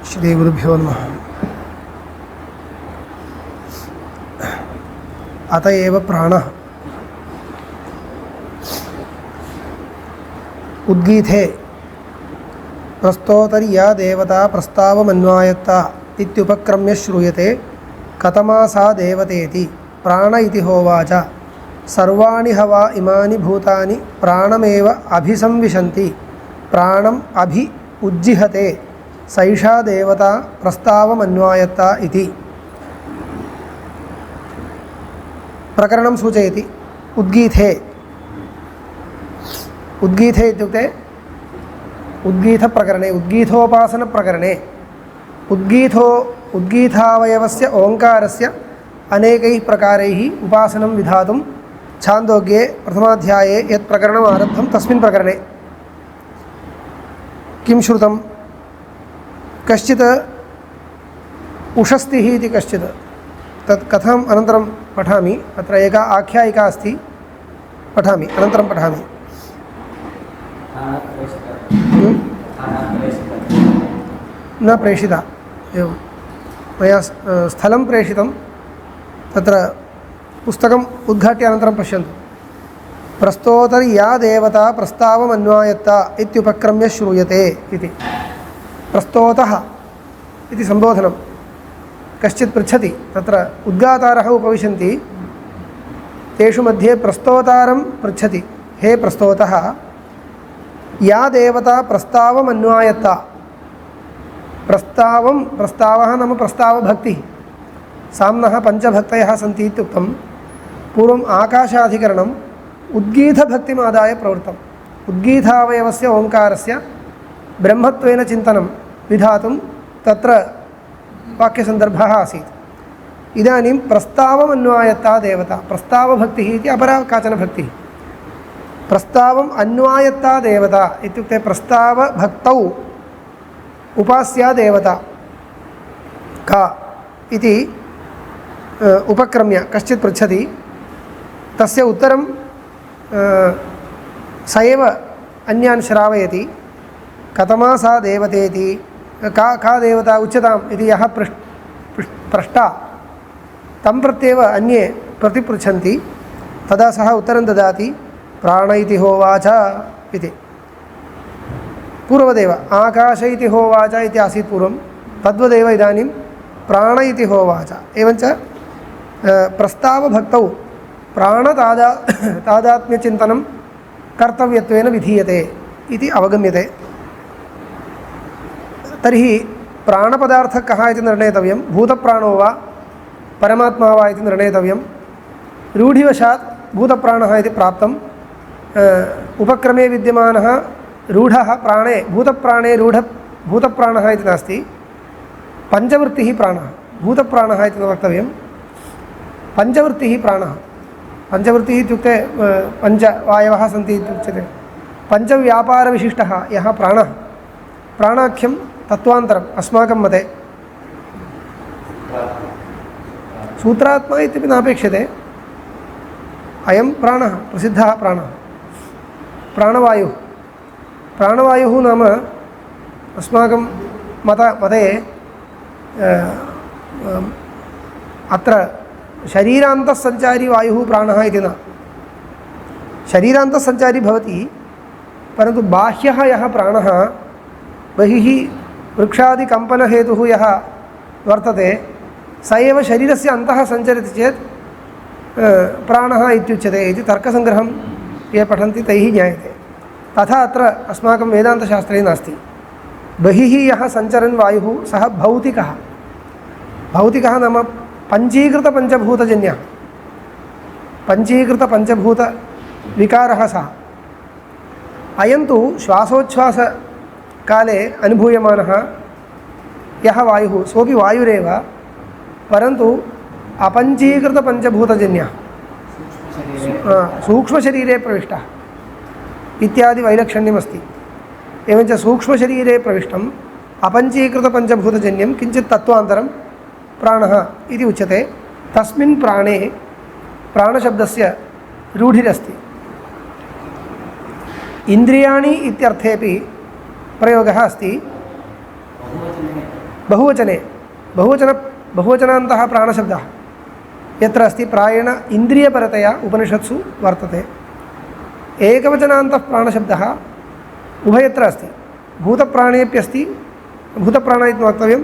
श्रीगुरुभ्यो नमः। अत एव प्राणः उद्गीथे प्रस्तोतर्या देवता प्रस्तावमन्वायत्ता इत्युपक्रम्य श्रूयते कथमा सा देवतेति प्राण इति होवाच सर्वाणि हवा इमानि भूतानि प्राणमेव अभिसंविशन्ति प्राणम् अभि उज्जिहते सैषा देवता प्रस्तावमन्वायत्ता इति प्रकरणं सूचयति। उद्गीथे उद्गीथे इत्युक्ते उद्गीतप्रकरणे उद्गीथोपासनप्रकरणे उद्गीथावयवस्य ओङ्कारस्य अनेकैः प्रकारैः उपासनं विधातुं छान्दोग्ये प्रथमाध्याये यत् प्रकरणम् आरब्धं तस्मिन् प्रकरणे किं श्रुतं कश्चित् उषस्तिः इति कश्चित् तत् कथम् अनन्तरं पठामि। अत्र एका आख्यायिका अस्ति, पठामि अनन्तरं पठामि। न प्रेषिता एवं मया स्थलं प्रेषितं, तत्र पुस्तकम् उद्घाट्य अनन्तरं पश्यन्तु। प्रस्तोतर्या देवता प्रस्तावमन्वायत्ता इत्युपक्रम्य श्रूयते इति। प्रस्तोतः इति सम्बोधनं कश्चित् पृच्छति, तत्र उद्गातारः उपविशन्ति, तेषु मध्ये प्रस्तोतारं पृच्छति, हे प्रस्तोतः या देवता प्रस्तावमन्वायत्ता। प्रस्तावः नाम प्रस्तावभक्तिः। साम्नः पञ्चभक्तयः सन्ति इत्युक्तं। पूर्वम् आकाशाधिकरणम् उद्गीतभक्तिमादाय प्रवृत्तम्। उद्गीतावयवस्य ओङ्कारस्य ब्रह्मत्वेन चिन्तनं विधातुं तत्र वाक्यसन्दर्भः आसीत्। इदानीं प्रस्तावमन्वायत्ता देवता, प्रस्तावभक्तिः इति अपरा काचन भक्तिः। प्रस्तावम् अन्वायत्ता देवता इत्युक्ते प्रस्तावभक्तौ उपास्या देवता का इति उपक्रम्य कश्चित् पृच्छति, तस्य उत्तरं स एव अन्यान् श्रावयति। कथमा सा देवतेति, का देवता उच्यताम् इति यः पृष्टा तं प्रत्येव अन्ये प्रतिपृच्छन्ति। तदा सः उत्तरं ददाति, प्राण इति होवाच इति। पूर्वदेव आकाश इति होवाच इति आसीत् पूर्वं, तद्वदेव इदानीं प्राण इति होवाच। एवञ्च प्रस्तावभक्तौ प्राणतादात्म्यचिन्तनं कर्तव्यत्वेन विधीयते इति अवगम्यते। तर्हि प्राणपदार्थः कः इति निर्णेतव्यं, भूतप्राणो वा परमात्मा वा इति निर्णेतव्यं। रूढिवशात् भूतप्राणः इति प्राप्तम्। उपक्रमे विद्यमानः रूढः प्राणे भूतप्राणे भूतप्राणः इति नास्ति, पञ्चवृत्तिः प्राणः, भूतप्राणः इति न वक्तव्यं, पञ्चवृत्तिः प्राणः। पञ्चवृत्तिः इत्युक्ते पञ्चवायवः सन्ति इत्युच्यते। पञ्चव्यापारविशिष्टः यः प्राणः, प्राणाख्यं तत्त्वान्तरम् अस्माकं मते। सूत्रात्मा इत्यपि नापेक्षते, अयं प्राणः प्रसिद्धः प्राणः। प्राणवायुः, प्राणवायुः नाम अस्माकं मते अत्र शरीरान्तःसञ्चारी वायुः प्राणः इति न। शरीरान्तःसञ्चारी भवति, परन्तु बाह्यः यः प्राणः, बहिः वृक्षादिकम्पनहेतुः यः वर्तते, स एव शरीरस्य अन्तः सञ्चरति चेत् प्राणः इत्युच्यते इति तर्कसङ्ग्रहं ये पठन्ति तैः ज्ञायते। तथा अत्र अस्माकं वेदान्तशास्त्रे नास्ति। बहिः यः सञ्चरन् वायुः सः भौतिकः। भौतिकः नाम पञ्चीकृतपञ्चभूतजन्यः, पञ्चीकृतपञ्चभूतविकारः सः। अयं तु श्वासोच्छ्वासकाले अनुभूयमानः यः वायुः सोऽपि वायुरेव, परन्तु अपञ्चीकृतपञ्चभूतजन्यः, सूक्ष्मशरीरे प्रविष्टः इत्यादि वैलक्षण्यमस्ति। एवञ्च सूक्ष्मशरीरे प्रविष्टम् अपञ्चीकृतपञ्चभूतजन्यं किञ्चित् तत्त्वान्तरं प्राणः इति उच्यते। तस्मिन् प्राणे प्राणशब्दस्य रूढिरस्ति। इन्द्रियाणि इत्यर्थेपि प्रयोगः अस्ति। बहुवचनान्तः प्राणशब्दः यत्र अस्ति प्रायेण इन्द्रियपरतया उपनिषत्सु वर्तते। एकवचनान्तः प्राणशब्दः उभयत्र अस्ति, भूतप्राणेऽप्यस्ति, भूतप्राण इति वक्तव्यं,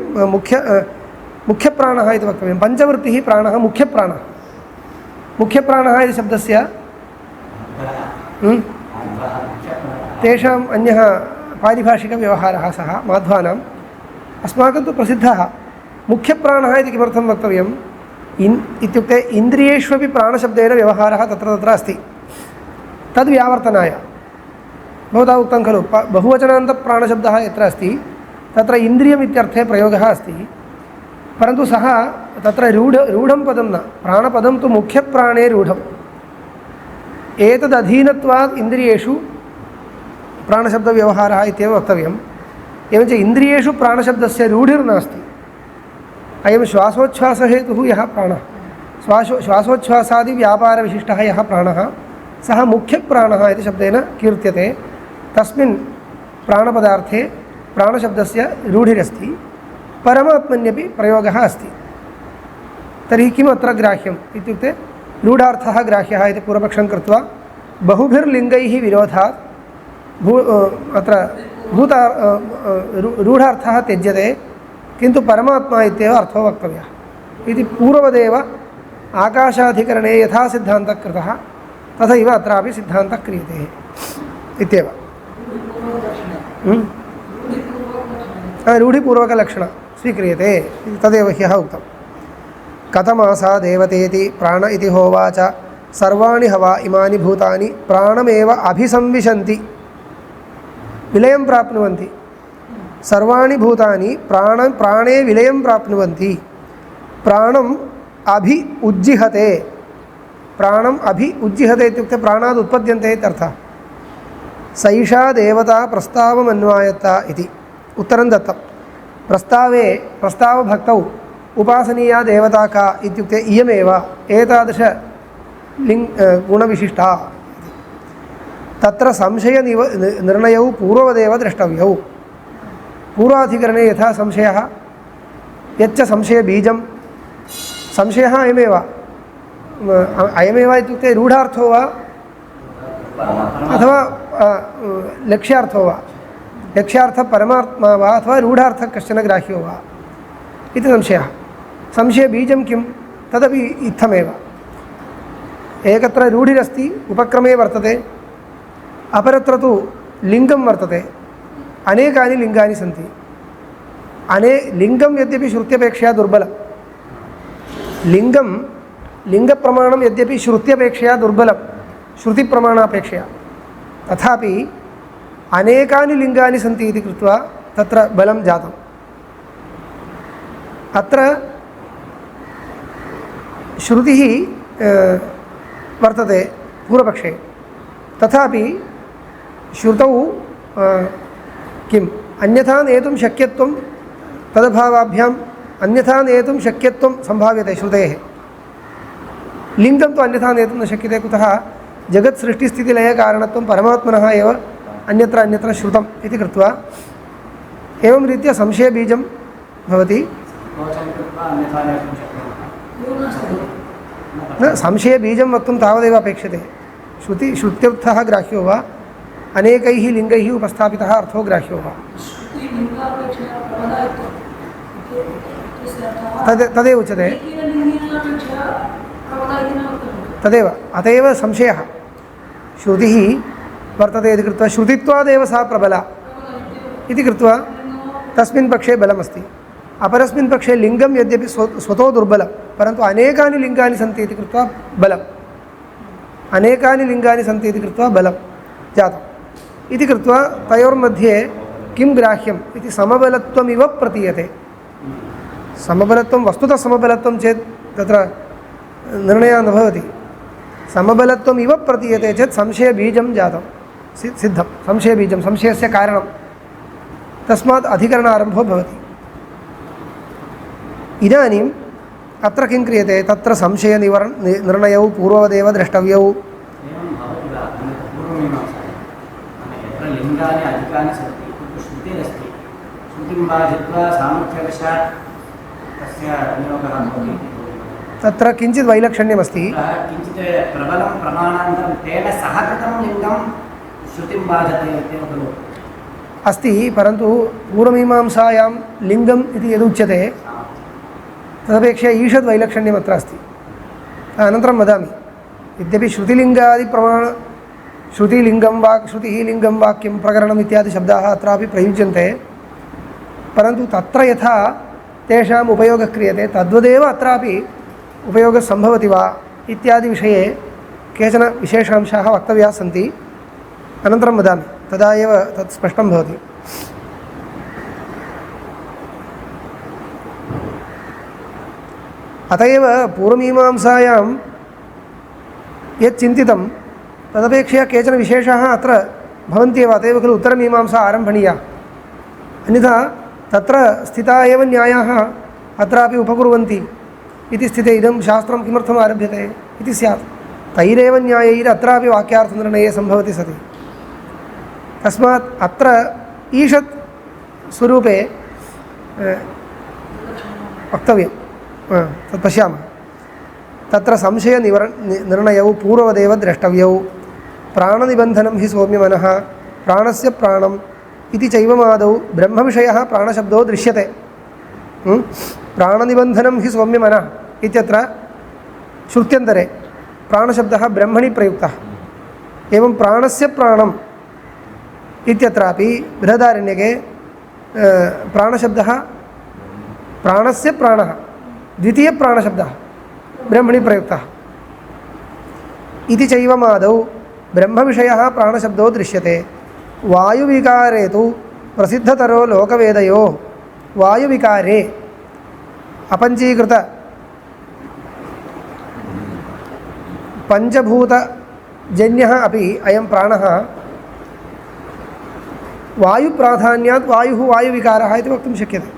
मुख्यप्राणः इति वक्तव्यं। पञ्चवृत्तिः प्राणः मुख्यप्राणः। मुख्यप्राणः इति शब्दस्य तेषाम् अन्यः पारिभाषिकव्यवहारः सः माध्वानाम्। अस्माकं तु प्रसिद्धः मुख्यप्राणः इति किमर्थं वक्तव्यम् इत्युक्ते इन्द्रियेष्वपि प्राणशब्देन व्यवहारः तत्र तत्र अस्ति। तद्व्यावर्तनाय भवता उक्तं खलु बहुवचनान्तप्राणशब्दः यत्र अस्ति तत्र इन्द्रियम् इत्यर्थे प्रयोगः अस्ति, परन्तु सः तत्र रूढं पदं न, प्राणपदं तु मुख्यप्राणे रूढम्। एतदधीनत्वात् इन्द्रियेषु प्राणशब्दव्यवहारः इत्येव वक्तव्यम्। एवञ्च इन्द्रियेषु प्राणशब्दस्य रूढिर्नास्ति। अयं श्वासोच्छ्वासहेतुः यः प्राणः, श्वासोच्छ्वासादिव्यापारविशिष्टः यः प्राणः सः मुख्यप्राणः इति शब्देन कीर्त्यते। तस्मिन् प्राणपदार्थे प्राणशब्दस्य रूढिरस्ति, परमात्मन्यपि प्रयोगः अस्ति। तर्हि किम् अत्र ग्राह्यम् इत्युक्ते रूढार्थः ग्राह्यः इति पूर्वपक्षं कृत्वा बहुभिर्लिङ्गैः विरोधात् अत्र रूढार्थः त्यज्यते, किन्तु परमात्मा इत्येव अर्थो वक्तव्यः इति पूर्ववदेव आकाशाधिकरणे यथा सिद्धान्तः कृतः तथैव अत्रापि सिद्धान्तः क्रियते इत्येव। रूढिपूर्वकलक्षणं स्वीक्रियते तदेव ह्यः उक्तं। कथमासा देवतेति प्राण इति होवाच सर्वाणि हवा इमानि भूतानि प्राणमेव अभिसंविशन्ति, विलयं प्राप्नुवन्ति। सर्वाणि भूतानि प्राणे विलयं प्राप्नुवन्ति। प्राणम् अभि उज्जिहते, प्राणम् अभि उज्जिहते इत्युक्ते प्राणाद् उत्पद्यन्ते इत्यर्थः। सैषा देवता प्रस्तावमन्वायत्त इति उत्तरं दत्तं। प्रस्तावभक्तौ उपासनीया देवता का इत्युक्ते इयमेव एतादृश गुणविशिष्टा। तत्र संशयनिर्णयौ पूर्ववदेव द्रष्टव्यौ। पूर्वाधिकरणे यथा संशयः, यच्च संशयबीजं, संशयः अयमेव इत्युक्ते रूढार्थो वा अथवा लक्ष्यार्थो वा, लक्ष्यार्थः परमात्मा वा अथवा रूढार्थः कश्चन ग्राह्यो वा इति संशयः। संशयबीजं किं तदपि इत्थमेव। एकत्र रूढिरस्ति, उपक्रमे वर्तते, अपरत्र तु लिङ्गं वर्तते। अनेकानि लिङ्गानि सन्ति। लिङ्गं यद्यपि श्रुत्यपेक्षया दुर्बलं, लिङ्गप्रमाणं यद्यपि श्रुत्यपेक्षया दुर्बलं, श्रुतिप्रमाणापेक्षया, तथापि अनेकानि लिङ्गानि सन्ति इति कृत्वा तत्र बलं जातम्। अत्र श्रुतिः वर्तते पूर्वपक्षे, तथापि श्रुतौ किम् अन्यथा नेतुं शक्यत्वं तदभावाभ्याम् अन्यथा नेतुं शक्यत्वं सम्भाव्यते श्रुतेः। लिङ्गं तु अन्यथा नेतुं न शक्यते। कुतः? जगत्सृष्टिस्थितिलयकारणत्वं परमात्मनः एव अन्यत्र श्रुतम् इति कृत्वा एवं रीत्या संशयबीजं भवति। न संशयबीजं वक्तुं तावदेव अपेक्षते। श्रुत्यर्थः ग्राह्यो वा अनेकैः लिङ्गैः उपस्थापितः अर्थो ग्राह्यो वा, तदेव उच्यते। तदेव अतएव संशयः। श्रुतिः वर्तते इति कृत्वा श्रुतित्वादेव सा प्रबला इति कृत्वा तस्मिन् पक्षे बलमस्ति। अपरस्मिन् पक्षे लिङ्गं यद्यपि स्वतो दुर्बलं, परन्तु अनेकानि लिङ्गानि सन्ति इति कृत्वा बलम्, अनेकानि लिङ्गानि सन्ति इति कृत्वा बलं जातम् इति कृत्वा तयोर्मध्ये किं ग्राह्यम् इति समबलत्वमिव प्रतीयते। समबलत्वं वस्तुतः समबलत्वं चेत् तत्र निर्णयः न भवति। समबलत्वमिव प्रतीयते चेत् संशयबीजं जातं सिद्धं। संशयबीजं संशयस्य कारणं, तस्मात् अधिकरणारम्भो भवति। इदानीम् अत्र किं क्रियते? तत्र संशयनिर्णयौ पूर्ववदेव द्रष्टव्यौ। श्रुतिं बाधित्वा सामर्थ्यवशात् तस्य नियोगः भवति। तत्र किञ्चित् वैलक्षण्यमस्ति। किञ्चित् प्रबलं प्रमाणान्तरं तेन सह कृतं लिङ्गं श्रुतिं बाधते इत्येव खलु अस्ति, परन्तु पूर्वमीमांसायां लिङ्गम् इति यदुच्यते तदपेक्षया ईषद् वैलक्षण्यम् अत्र अस्ति। अनन्तरं वदामि, यद्यपि श्रुतिलिङ्गं वा श्रुतिः लिङ्गं वाक्यं प्रकरणम् इत्यादि शब्दाः अत्रापि प्रयुज्यन्ते, परन्तु तत्र यथा तेषाम् उपयोगः क्रियते तद्वदेव अत्रापि उपयोगः सम्भवति वा इत्यादि विषये केचन विशेषांशाः वक्तव्याः सन्ति। अनन्तरं वदामि, तदा एव तत् स्पष्टं भवति। अत एव पूर्वमीमांसायां यत् चिन्तितं तदपेक्षया केचन विशेषाः अत्र भवन्त्येव, अत एव खलु उत्तरमीमांसा आरम्भणीया। अन्यथा तत्र स्थिता एव न्यायाः अत्रापि उपकुर्वन्ति इति स्थिते इदं शास्त्रं किमर्थम् आरभ्यते इति स्यात्। तैरेव न्यायैः अत्रापि वाक्यार्थनिर्णये सम्भवति सति। तस्मात् अत्र ईषत् स्वरूपे वक्तव्यं, तत् पश्यामः। तत्र संशयनिर्णयौ पूर्ववदेव द्रष्टव्यौ। प्राणनिबन्धनं हि सौम्यमनः प्राणस्य प्राणम् इति चैवमादौ ब्रह्मविषयः प्राणशब्दो दृश्यते। प्राणनिबन्धनं हि सौम्यमनः इत्यत्र श्रुत्यन्तरे प्राणशब्दः ब्रह्मणि प्रयुक्तः। एवं प्राणस्य प्राणम् इत्यत्रापि बृहदारण्यके प्राणशब्दः प्राणस्य प्राणः द्वितीयप्राणशब्दः ब्रह्मणि प्रयुक्तः इति चैवमादौ ब्रह्मविषयः प्राणशब्दो दृश्यते। वायुविकारे तु प्रसिद्धतरो लोकवेदयोः। वायुविकारे अपञ्चीकृत पञ्चभूतजन्यः अपि अयं प्राणः वायुप्राधान्यात् वायुः वायुविकारः इति वक्तुं शक्यते।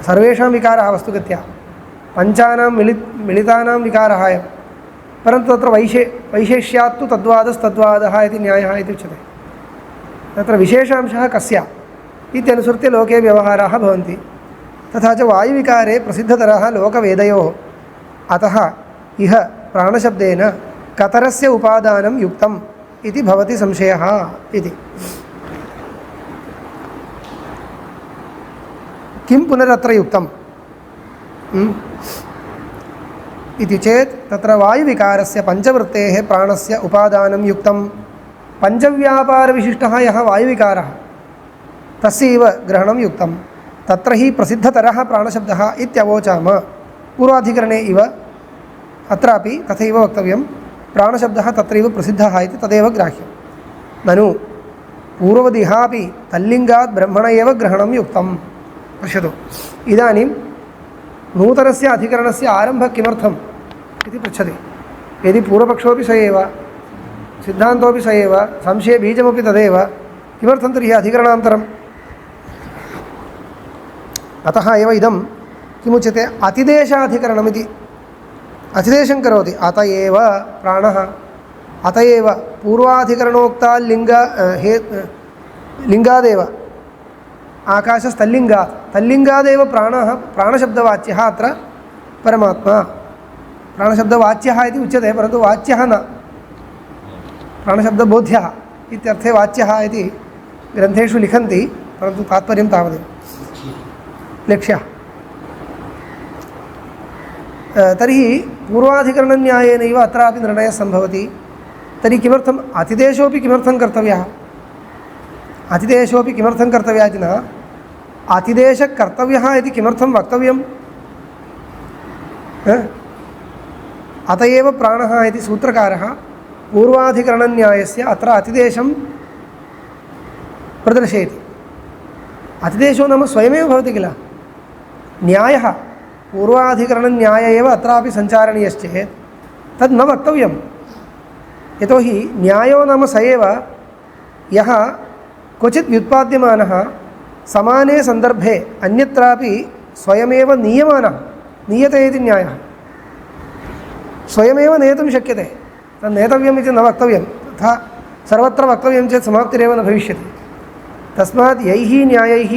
सर्वेषां विकारः वस्तुगत्या पञ्चानां मिलितानां विकारः अयं, परन्तु तत्र वैशेष्यात् तु तद्वादस्तद्वादः इति न्यायः इति उच्यते। तत्र विशेषांशः कस्य इत्यनुसृत्य लोके व्यवहाराः भवन्ति। तथा च वायुविकारे प्रसिद्धतरः लोकवेदयोः। अतः इह प्राणशब्देन कतरस्य उपादानं युक्तम् इति भवति संशयः इति। किं पुनरत्र युक्तम् इति चेत् तत्र वायुविकारस्य पञ्चवृत्तेः प्राणस्य उपादानं युक्तं। पञ्चव्यापारविशिष्टः यः वायुविकारः तस्यैव ग्रहणं युक्तं। तत्र हि प्रसिद्धतरः प्राणशब्दः इत्यवोचाम। पूर्वाधिकरणे इव अत्रापि तथैव वक्तव्यं। प्राणशब्दः तत्रैव प्रसिद्धः इति तदेव ग्राह्यं। ननु पूर्ववदिहापि तल्लिङ्गात् ब्रह्मण एव ग्रहणं युक्तं। पश्यतु, इदानीं नूतनस्य अधिकरणस्य आरम्भः किमर्थम् इति पृच्छति। यदि पूर्वपक्षोपि स एव, सिद्धान्तोपि स एव, संशयबीजमपि तदेव, किमर्थं तर्हि अधिकरणान्तरम्? अतः एव इदं किमुच्यते, अतिदेशाधिकरणमिति अतिदेशं करोति। अत एव प्राणः, अत एव पूर्वाधिकरणोक्ता लिङ्गादेव आकाशस्तल्लिङ्गात्, तल्लिङ्गादेव प्राणः प्राणशब्दवाच्यः अत्र परमात्मा। प्राणशब्दवाच्यः इति उच्यते, परन्तु वाच्यः न, प्राणशब्दबोध्यः इत्यर्थे वाच्यः इति ग्रन्थेषु लिखन्ति, परन्तु तात्पर्यं तावदेव लक्ष्यः। तर्हि पूर्वाधिकरणन्यायेनैव अत्रापि निर्णयः सम्भवति। तर्हि किमर्थम् अतिदेशोपि किमर्थं कर्तव्यः? अतिदेशोपि किमर्थं कर्तव्यः इति न, अतिदेशकर्तव्यः इति किमर्थं वक्तव्यम्? अत एव प्राणः इति सूत्रकारः पूर्वाधिकरणन्यायस्य अत्र अतिदेशं प्रदर्शयति। अतिदेशो नाम स्वयमेव भवति किल, न्यायः पूर्वाधिकरणन्याय एव अत्रापि सञ्चारणीयश्चेत् तद् न वक्तव्यं। यतोहि न्यायो नाम स एव यः क्वचित् व्युत्पाद्यमानः समाने सन्दर्भे अन्यत्रापि स्वयमेव नीयते इति न्यायः। स्वयमेव नेतुं शक्यते, तद् नेतव्यम् इति न वक्तव्यं। तथा सर्वत्र वक्तव्यं चेत् समाप्तिरेव न भविष्यति। तस्मात् यैः न्यायैः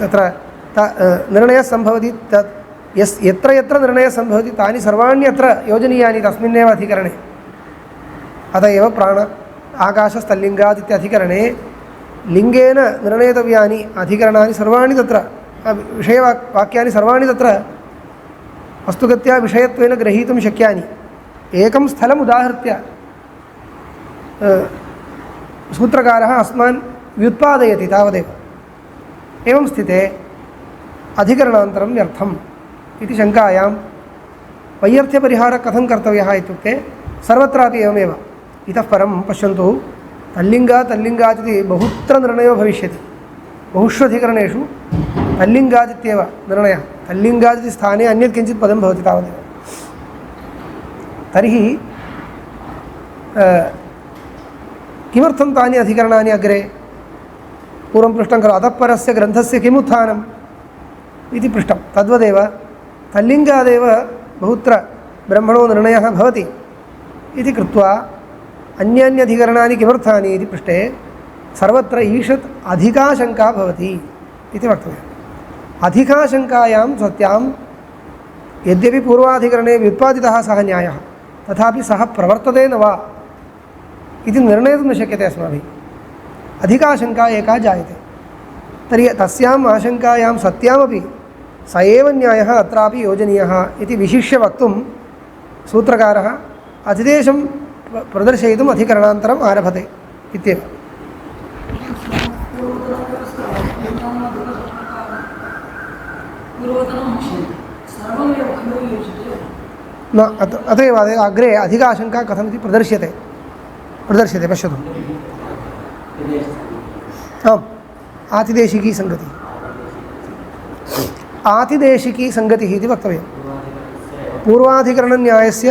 तत्र निर्णयः सम्भवति तत् यत्र यत्र निर्णयः सम्भवति तानि सर्वाण्यत्र योजनीयानि तस्मिन्नेव अधिकरणे। अत एव प्राण आकाशस्थल्लिङ्गात् इत्यधिकरणे लिङ्गेन निर्णेतव्यानि अधिकरणानि सर्वाणि तत्र विषयवाक्यानि सर्वाणि तत्र वस्तुगत्या विषयत्वेन ग्रहीतुं शक्यानि। एकं स्थलम् उदाहृत्य सूत्रकारः अस्मान् व्युत्पादयति तावदेव। एवं स्थिते अधिकरणान्तरं व्यर्थम् इति शङ्कायां वैयर्थ्यपरिहारः कथं कर्तव्यः इत्युक्ते सर्वत्रापि एवमेव। इतः परं पश्यन्तु, तल्लिङ्गात् इति बहुत्र निर्णयो भविष्यति। बहुषु अधिकरणेषु तल्लिङ्गादित्येव निर्णयः। तल्लिङ्गादिति स्थाने अन्यत् किञ्चित् पदं भवति तावदेव। तर्हि किमर्थं तानि अधिकरणानि अग्रे पूर्वं पृष्टं खलु, अतः परस्य ग्रन्थस्य किमुत्थानम् इति पृष्टं। तद्वदेव तल्लिङ्गादेव बहुत्र ब्रह्मणो निर्णयः भवति इति कृत्वा अन्यान्यधिकरणानि किमर्थानि इति पृष्टे सर्वत्र ईषत् अधिका शङ्का भवति इति वक्तव्यम्। अधिकाशङ्कायां सत्यां यद्यपि पूर्वाधिकरणे व्युत्पादितः सः न्यायः, तथापि सः प्रवर्तते न वा इति निर्णेतुं न शक्यते अस्माभिः। अधिकाशङ्का एका जायते। तर्हि तस्याम् आशङ्कायां सत्यामपि स एव न्यायः अत्रापि योजनीयः इति विशिष्य वक्तुं सूत्रकारः अतिदेशं प्रदर्शयितुम् अधिकरणान्तरम् आरभते इत्येव। न अत एव अग्रे अधिकाशङ्का कथमिति प्रदर्श्यते पश्यतु। आम्, आतिदेशिकी सङ्गतिः इति वक्तव्यं। पूर्वाधिकरणन्यायस्य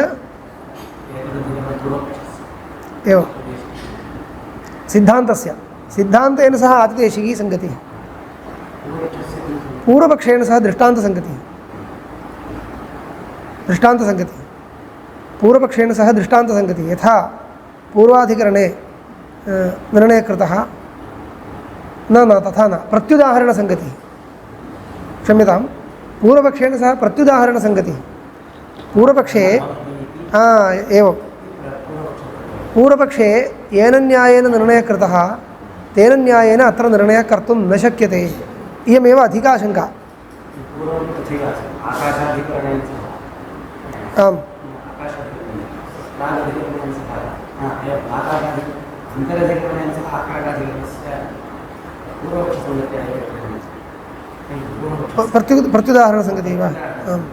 एवं सिद्धान्तेन सह आतिदेशिकी सङ्गतिः, पूर्वपक्षेण सह दृष्टान्तसङ्गतिः, पूर्वपक्षेण सह दृष्टान्तसङ्गतिः। यथा पूर्वाधिकरणे निर्णयः कृतः, न तथा न, प्रत्युदाहरणसङ्गतिः, क्षम्यतां, पूर्वपक्षेण सह प्रत्युदाहरणसङ्गतिः। पूर्वपक्षे एवं पूर्वपक्षे येन न्यायेन निर्णयः कृतः तेन न्यायेन अत्र निर्णयः कर्तुं न शक्यते, इयमेव अधिकाशङ्का। आम्, प्रत्युदाहरणसङ्गतिः वा? आम्,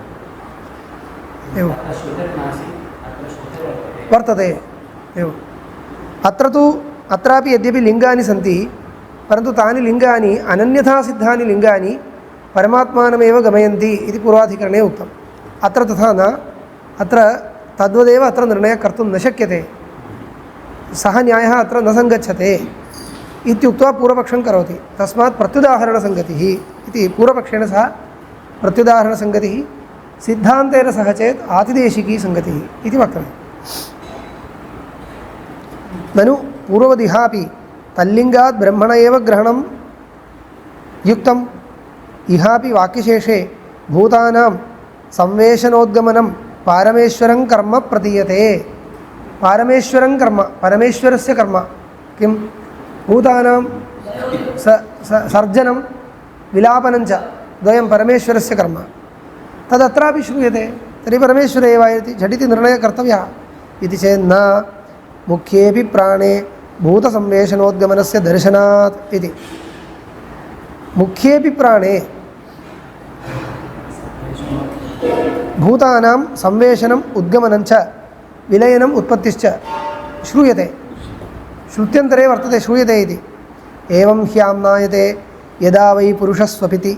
एवं वर्तते एवम्। अत्रापि यद्यपि लिङ्गानि सन्ति, परन्तु तानि लिङ्गानि अनन्यथा सिद्धानि लिङ्गानि परमात्मानमेव गमयन्ति इति पूर्वाधिकरणे उक्तम्। अत्र तथा न, अत्र तद्वदेव अत्र निर्णयः कर्तुं न शक्यते, सः न्यायः अत्र न सङ्गच्छते इत्युक्त्वा पूर्वपक्षं करोति। तस्मात् प्रत्युदाहरणसङ्गतिः इति पूर्वपक्षेण सह प्रत्युदाहरणसङ्गतिः, सिद्धान्तेन सह चेत् आतिदेशिकी सङ्गतिः इति वक्तव्यम्। ननु पूर्वदिहापि तल्लिङ्गात् ब्रह्मण एव ग्रहणं युक्तम्, इहापि वाक्यशेषे भूतानां संवेशनोद्गमनं पारमेश्वरं कर्म प्रतीयते। पारमेश्वरं कर्म, परमेश्वरस्य कर्म किं? भूतानां सर्जनं विलापनं च द्वयं परमेश्वरस्य कर्म। तदत्रापि श्रूयते। तर्हि परमेश्वरे एव इति झटिति निर्णयः कर्तव्यः इति चेन्न, मुख्येऽपि प्राणे भूतसंवेशनोद्गमनस्य दर्शनात् इति। मुख्येऽपि प्राणे भूतानां संवेशनम् उद्गमनं च विलयनम् उत्पत्तिश्च श्रूयते, श्रुत्यन्तरे वर्तते, श्रूयते इति। एवं ह्याम्नायते यदा वै पुरुषः स्वपिति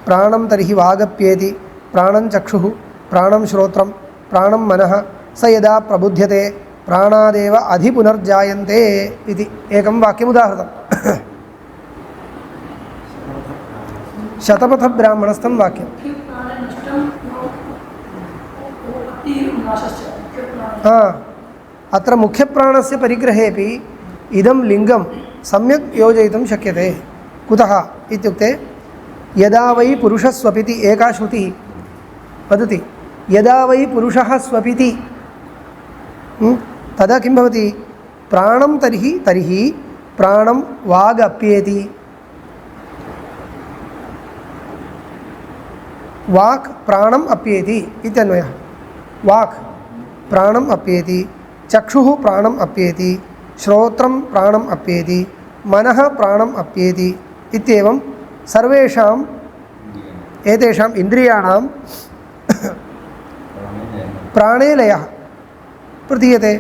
प्राणं तर्हि वागप्येति, प्राणं चक्षुः, प्राणं श्रोत्रं, प्राणं मनः, स यदा प्रबुध्यते प्राणादेव अधिपुनर्जायन्ते इति एकं वाक्यमुदाहृतम्। शतपथब्राह्मणस्थं वाक्यम्। अत्र मुख्यप्राणस्य परिग्रहेपि इदं लिङ्गं सम्यक् योजयितुं शक्यते। कुतः इत्युक्ते यदा वै पुरुषः स्वपिति एका श्रुतिः वदति यदा वै पुरुषः स्वपिति तदा किं भवति प्राणं तर्हि प्राणं वागप्येति वाक् प्राणम् अप्येति इत्यन्वयः वाक् प्राणम् अप्येति चक्षुः प्राणम् अप्येति श्रोत्रं प्राणम् अप्येति मनः प्राणम् अप्येति इत्येवं सर्वेषाम् एतेषाम् इन्द्रियाणां प्राणे लयः प्रतीयते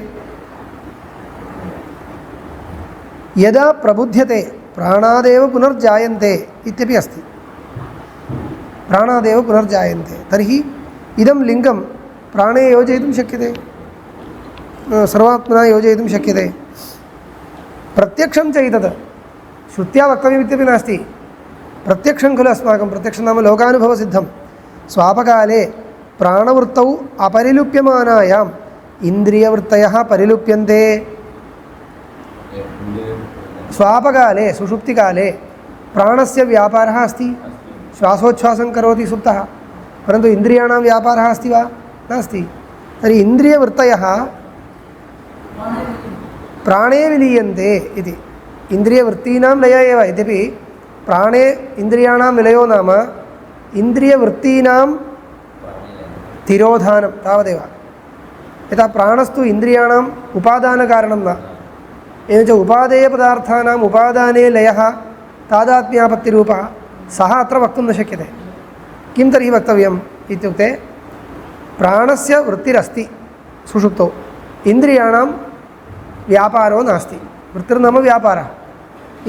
यदा प्रबुध्यते प्राणादेव पुनर्जायन्ते इत्यपि अस्ति प्राणादेव पुनर्जायन्ते तर्हि इदं लिङ्गं प्राणे योजयितुं शक्यते सर्वात्मना योजयितुं शक्यते प्रत्यक्षं च एतत् श्रुत्या वक्तव्यमित्यपि नास्ति प्रत्यक्षं खलु अस्माकं प्रत्यक्षं नाम लोकानुभवसिद्धं स्वापकाले प्राणवृत्तौ अपरिलुप्यमानायाम् इन्द्रियवृत्तयः परिलुप्यन्ते स्वापकाले सुषुप्तिकाले प्राणस्य व्यापारः अस्ति श्वासोच्छ्वासं करोति सुप्तः परन्तु इन्द्रियाणां व्यापारः अस्ति वा नास्ति तर्हि इन्द्रियवृत्तयः प्राणे विलीयन्ते इति इन्द्रियवृत्तीनां लय एव यद्यपि प्राणे इन्द्रियाणां विलयो नाम इन्द्रियवृत्तीनां तिरोधानं तावदेव यथा प्राणस्तु इन्द्रियाणाम् उपादानकारणं न एवञ्च उपादेयपदार्थानाम् उपादाने लयः तादात्म्यापत्तिरूपः सः अत्र वक्तुं न शक्यते किं तर्हि वक्तव्यम् इत्युक्ते प्राणस्य वृत्तिरस्ति सुषुप्तौ इन्द्रियाणां व्यापारो नास्ति वृत्तिर्नाम व्यापारः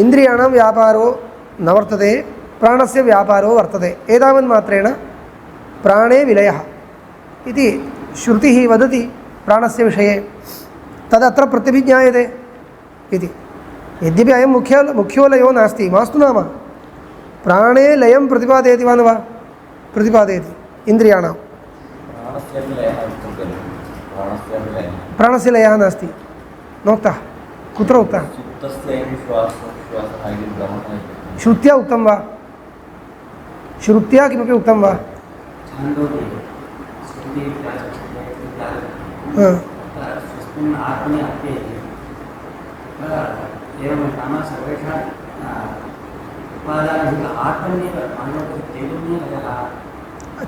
इन्द्रियाणां व्यापारो न वर्तते प्राणस्य व्यापारो वर्तते एतावन्मात्रेण प्राणे विलयः इति श्रुतिः वदति प्राणस्य विषये तदत्र प्रत्यभिज्ञायते इति यद्यपि अयं मुख्यो लयो नास्ति मास्तु नाम प्राणे लयं प्रतिपादयति वा न वा प्रतिपादयति इन्द्रियाणां प्राणस्य लयः नास्ति नोक्तः कुत्र उक्तः श्रुत्या उक्तं वा श्रुत्या किमपि उक्तं वा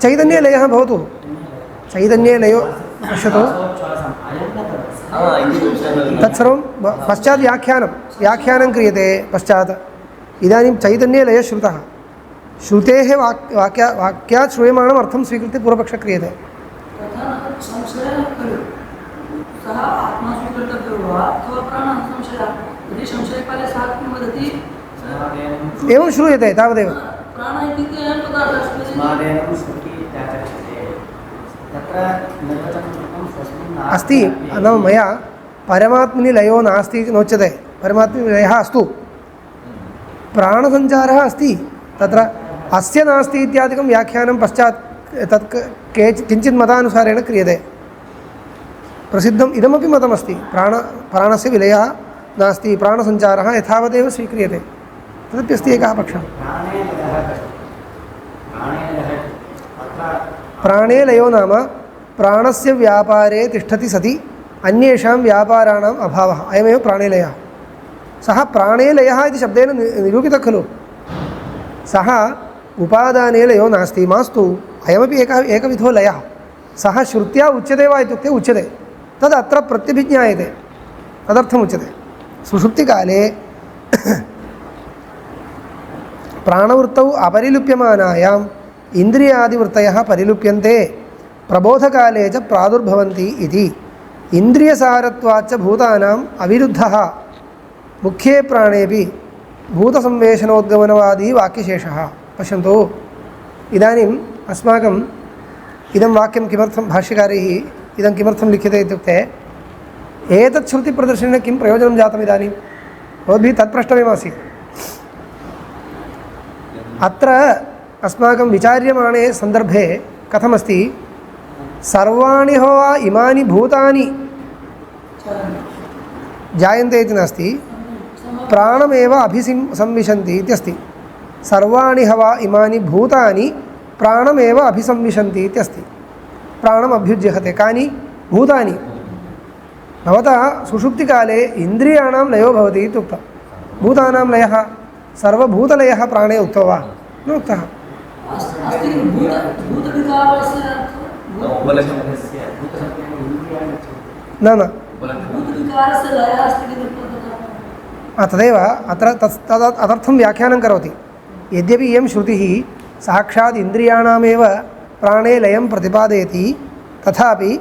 चैतन्यलयः भवतु चैतन्यलयो पश्यतु तत्सर्वं पश्चात् व्याख्यानं क्रियते पश्चात् इदानीं चैतन्यलयः श्रुतः श्रुतेः वाक्यात् श्रूयमाणम् अर्थं स्वीकृत्य पूर्वपक्षः क्रियते एवं श्रूयते तावदेव अस्ति नाम मया परमात्मनि लयो नास्ति इति नोच्यते परमात्मनि लयः अस्तु प्राणसञ्चारः अस्ति तत्र अस्य नास्ति इत्यादिकं व्याख्यानं पश्चात् तत् किञ्चित् मतानुसारेण क्रियते प्रसिद्धम् इदमपि मतमस्ति प्राणस्य विलयः नास्ति प्राणसञ्चारः यथावदेव स्वीक्रियते तदप्यस्ति एकः पक्षः प्राणे लयो नाम प्राणस्य व्यापारे तिष्ठति सति अन्येषां व्यापाराणाम् अभावः अयमेव प्राणेलयः सः प्राणेलयः इति शब्देन निरूपितः खलु सः उपादाने लयो नास्ति मास्तु अयमपि एकविधो लयः सः श्रुत्या उच्यते वा इत्युक्ते उच्यते तदत्र प्रत्यभिज्ञायते तदर्थमुच्यते सुषुप्तिकाले प्राणवृत्तौ अपरिलुप्यमानायाम् इन्द्रियादिवृत्तयः परिलुप्यन्ते प्रबोधकाले च प्रादुर्भवन्ति इति इन्द्रियसारत्वाच्च भूतानाम् अविरुद्धः मुख्ये प्राणेपि भूतसंवेशनोद्गमनवादी वाक्यशेषः पश्यन्तु इदानीम् अस्माकम् इदं वाक्यं किमर्थं भाष्यकारैः इदं किमर्थं लिख्यते इत्युक्ते एतत् श्रुतिप्रदर्शनेन किं प्रयोजनं जातम् इदानीं भवद्भिः तत्प्रष्टव्यमासीत् अत्र अस्माकं विचार्यमाणे सन्दर्भे कथमस्ति सर्वाणि वा इमानि भूतानि जायन्ते इति नास्ति प्राणमेव संविशन्ति इत्यस्ति सर्वाणि हवा इमानि भूतानि प्राणमेव अभिसंविशन्ति इत्यस्ति। प्राणम् अभ्युज्यहते कानि भूतानि। भवतः सुषुप्तिकाले इन्द्रियाणां लयो भवति इत्युक्तं। भूतानां लयः सर्वभूतलयः प्राणे उक्तो वा न उक्तः। न न तदेव अत्र तदर्थं व्याख्यानं करोति। यद्यपि इयं श्रुतिः साक्षात् इन्द्रियाणामेव प्राणे लयं प्रतिपादयति तथापि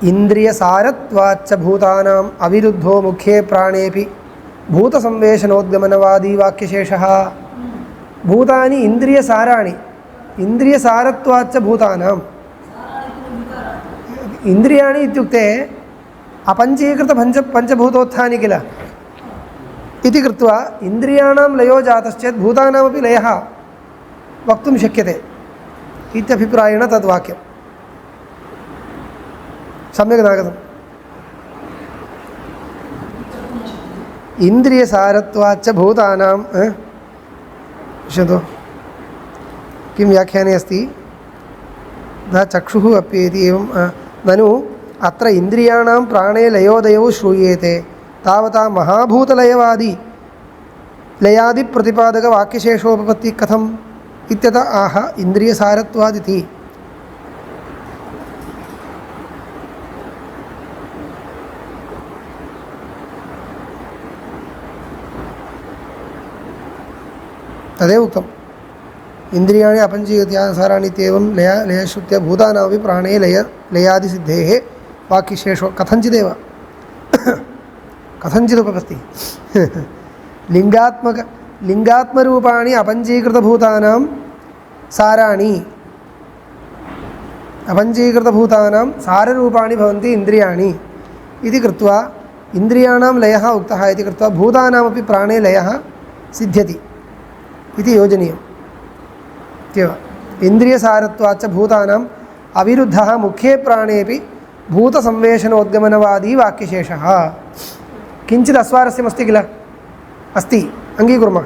इन्द्रियसारत्वाच्च भूतानाम् अविरुद्धो मुख्ये प्राणेपि भूतसंवेशनोद्गमनवादी वाक्यशेषः। भूतानि इन्द्रियसाराणि इन्द्रियसारत्वाच्च भूतानाम् इन्द्रियाणि इत्युक्ते अपञ्चीकृतपञ्चभूतोत्थानि किल इति कृत्वा इन्द्रियाणां लयो जातश्चेत् भूतानामपि लयः वक्तुं शक्यते इत्यभिप्रायेण तद्वाक्यं सम्यक् नागतम्। इन्द्रियसारत्वाच्च भूतानां पश्यतु किं व्याख्याने अस्ति तथा चक्षुः अप्येति एवं ननु अत्र इन्द्रियाणां प्राणे लयोदयौ श्रूयेते तावता महाभूतलयवादी लयादिप्रतिपादकवाक्यशेषोपपत्तिः कथम् इत्यतः आह इन्द्रियसारत्वादिति। तदेव उक्तम् इन्द्रियाणि अपञ्चीकृत्यासाराणि इत्येवं लयश्रुत्या भूतानामपि प्राणे लयादिसिद्धेः वाक्यशेषो कथञ्चिदेव कथञ्चिदुपपत्तिः लिङ्गात्मरूपाणि अपञ्चीकृतभूतानां साराणि अपञ्चीकृतभूतानां साररूपाणि भवन्ति इन्द्रियाणि इति कृत्वा इन्द्रियाणां लयः उक्तः इति कृत्वा भूतानामपि प्राणे लयः सिद्ध्यति इति योजनीयम् इत्येव। इन्द्रियसारत्वाच्च भूतानाम् अविरुद्धः मुख्ये प्राणेपि भूतसंवेशनोद्गमनवादी वाक्यशेषः। किञ्चित् अस्वारस्यमस्ति किल अस्ति अङ्गीकुर्मः।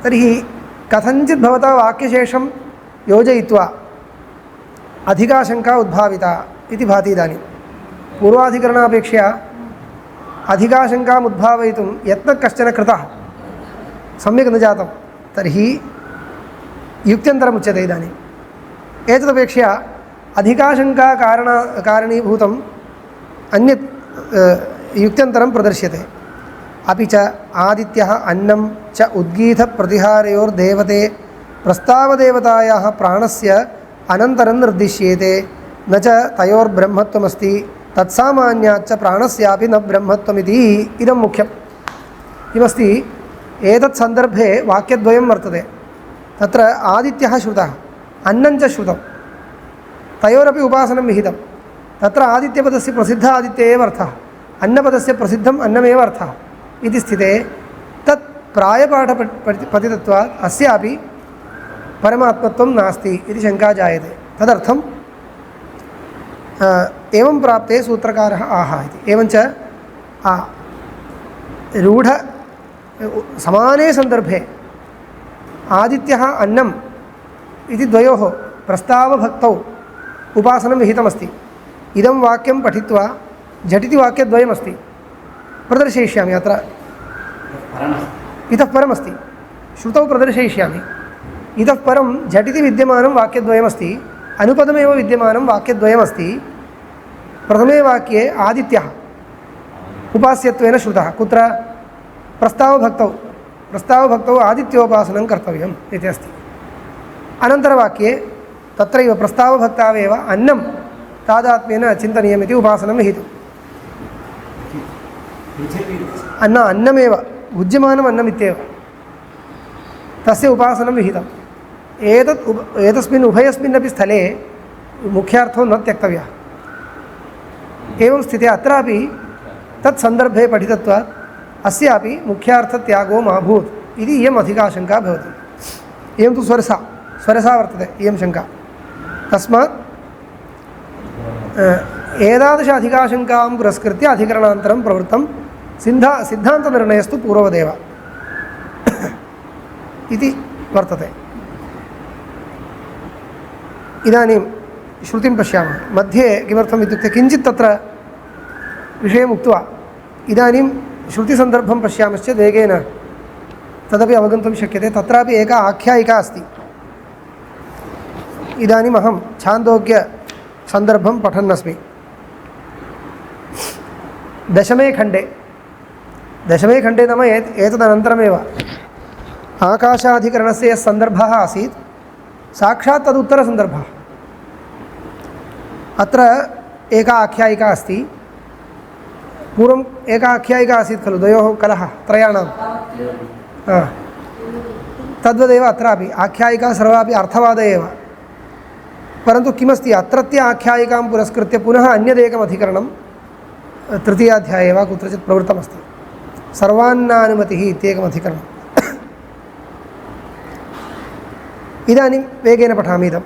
तर्हि कथञ्चित् भवता वाक्यशेषं योजयित्वा अधिका शङ्का उद्भाविता इति भाति। इदानीं पूर्वाधिकरणापेक्षया अधिका शङ्काम् उद्भावयितुं यत्नः कश्चन कृतः सम्यक् न जातं तर्हि युक्त्यन्तरम् उच्यते। इदानीम् एतदपेक्षया अधिका शङ्का कारणीभूतम् अन्यत् युक्त्यन्तरं प्रदर्श्यते। अपि च आदित्यः अन्नं च उद्गीतप्रतिहारयोर्देवते प्रस्तावदेवतायाः प्राणस्य अनन्तरं निर्दिश्येते न च तयोर्ब्रह्मत्वमस्ति तत्सामान्याच्च प्राणस्यापि न ब्रह्मत्वमिति इदं मुख्यं। किमस्ति एतत् सन्दर्भे वाक्यद्वयं वर्तते। तत्र आदित्यः श्रुतः अन्नं च श्रुतं तयोरपि उपासनं विहितं। तत्र आदित्यपदस्य प्रसिद्ध आदित्य एव अर्थः अन्नपदस्य प्रसिद्धम् अन्नमेव अर्थः इति स्थिते तत् प्रायपाठपतितत्वात् अस्यापि परमात्मत्वं नास्ति इति शङ्का जायते। तदर्थं एवं प्राप्ते सूत्रकारः आह इति। एवञ्च रूढ समाने सन्दर्भे आदित्यः अन्नम् इति द्वयोः प्रस्तावभक्तौ उपासनं विहितमस्ति। इदं वाक्यं पठित्वा झटिति वाक्यद्वयमस्ति प्रदर्शयिष्यामि। अत्र इतः परमस्ति श्रुतौ प्रदर्शयिष्यामि। इतः परं झटिति विद्यमानं वाक्यद्वयमस्ति अनुपदमेव विद्यमानं वाक्यद्वयमस्ति। प्रथमे वाक्ये आदित्यः उपास्यत्वेन श्रुतः कुत्र प्रस्तावभक्तौ आदित्योपासनं कर्तव्यम् इति अस्ति। अनन्तरवाक्ये तत्रैव प्रस्तावभक्तावेव अन्नं तादात्म्येन चिन्तनीयमिति उपासनं विहितम्। अन्नमेव भुज्यमानम् अन्नमित्येव तस्य उपासनं विहितम्। एतस्मिन् उभयस्मिन्नपि स्थले मुख्यार्थो न त्यक्तव्यः। एवं स्थिते अत्रापि तत्सन्दर्भे पठितत्वात् अस्यापि मुख्यार्थत्यागो मा भूत् इति इयम् अधिका शङ्का भवति। इयं तु स्वरसा वर्तते इयं शङ्का। तस्मात् एतादृश अधिकाशङ्कां पुरस्कृत्य अधिकरणान्तरं प्रवृत्तं सिद्धान्तनिर्णयस्तु पूर्ववदेव। इति वर्तते। इदानीं श्रुतिं पश्यामः। मध्ये किमर्थम् इत्युक्ते किञ्चित् तत्र विषयम् उक्त्वा इदानीं श्रुतिसन्दर्भं पश्यामश्चेत् वेगेन तदपि अवगन्तुं शक्यते। तत्रापि एका आख्यायिका अस्ति। इदानीम् अहं छान्दोग्यसन्दर्भं पठन्नस्मि। दशमे खण्डे नाम एतदनन्तरमेव आकाशाधिकरणस्य यः सन्दर्भः आसीत् साक्षात् तदुत्तरसन्दर्भः। अत्र एका आख्यायिका अस्ति। पूर्वम् एका आख्यायिका आसीत् खलु, द्वयोः कलहः त्रयाणां। तद्वदेव अत्रापि आख्यायिका सर्वापि अर्थवादः एव। परन्तु किमस्ति, अत्रत्य आख्यायिकां पुरस्कृत्य पुनः अन्यदेकम् अधिकरणं तृतीयाध्याये वा कुत्रचित् प्रवृत्तमस्ति। सर्वान्नानुमतिः इत्येकम् अधिकरणम्। इदानीं वेगेन पठामि इदम्।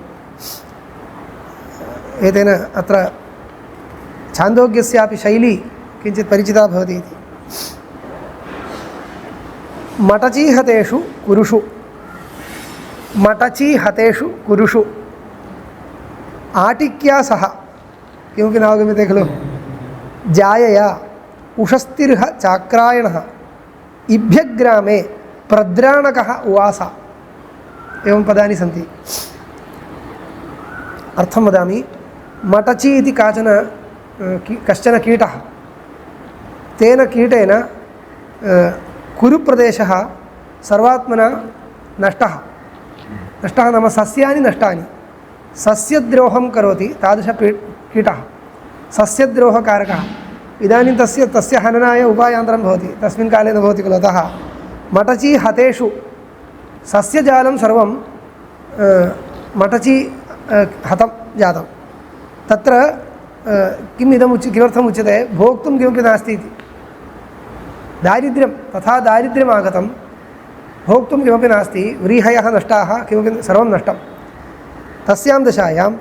एतेन अत्र छान्दोग्यस्यापि शैली किञ्चित् परिचिता भवति इति। मटचीहतेषु कुरुषु आटिक्या सह किमपि नावगम्यते खलु। जायया उषस्तिर्ह चाक्रायणः इभ्यग्रामे प्रद्राणकः उवास। एवं पदानि सन्ति। अर्थं वदामि। मटची इति कश्चन कीटः। तेन कीटेन कुरुप्रदेशः सर्वात्मना नष्टः नाम सस्यानि नष्टानि। सस्यद्रोहं करोति तादृशकीटः सस्यद्रोहकारकः। इदानीं तस्य हननाय उपायान्तरं भवति, तस्मिन् काले न भवति खलु। अतः मटची हतेषु सस्यजालं सर्वं मटची हतं जातं। तत्र किमर्थम् उच्यते, भोक्तुं किमपि नास्ति इति। दारिद्र्यं तथा दारिद्र्यम् आगतं, भोक्तुं किमपि नास्ति, व्रीहयः नष्टाः, किमपि सर्वं नष्टं। तस्यां दशायां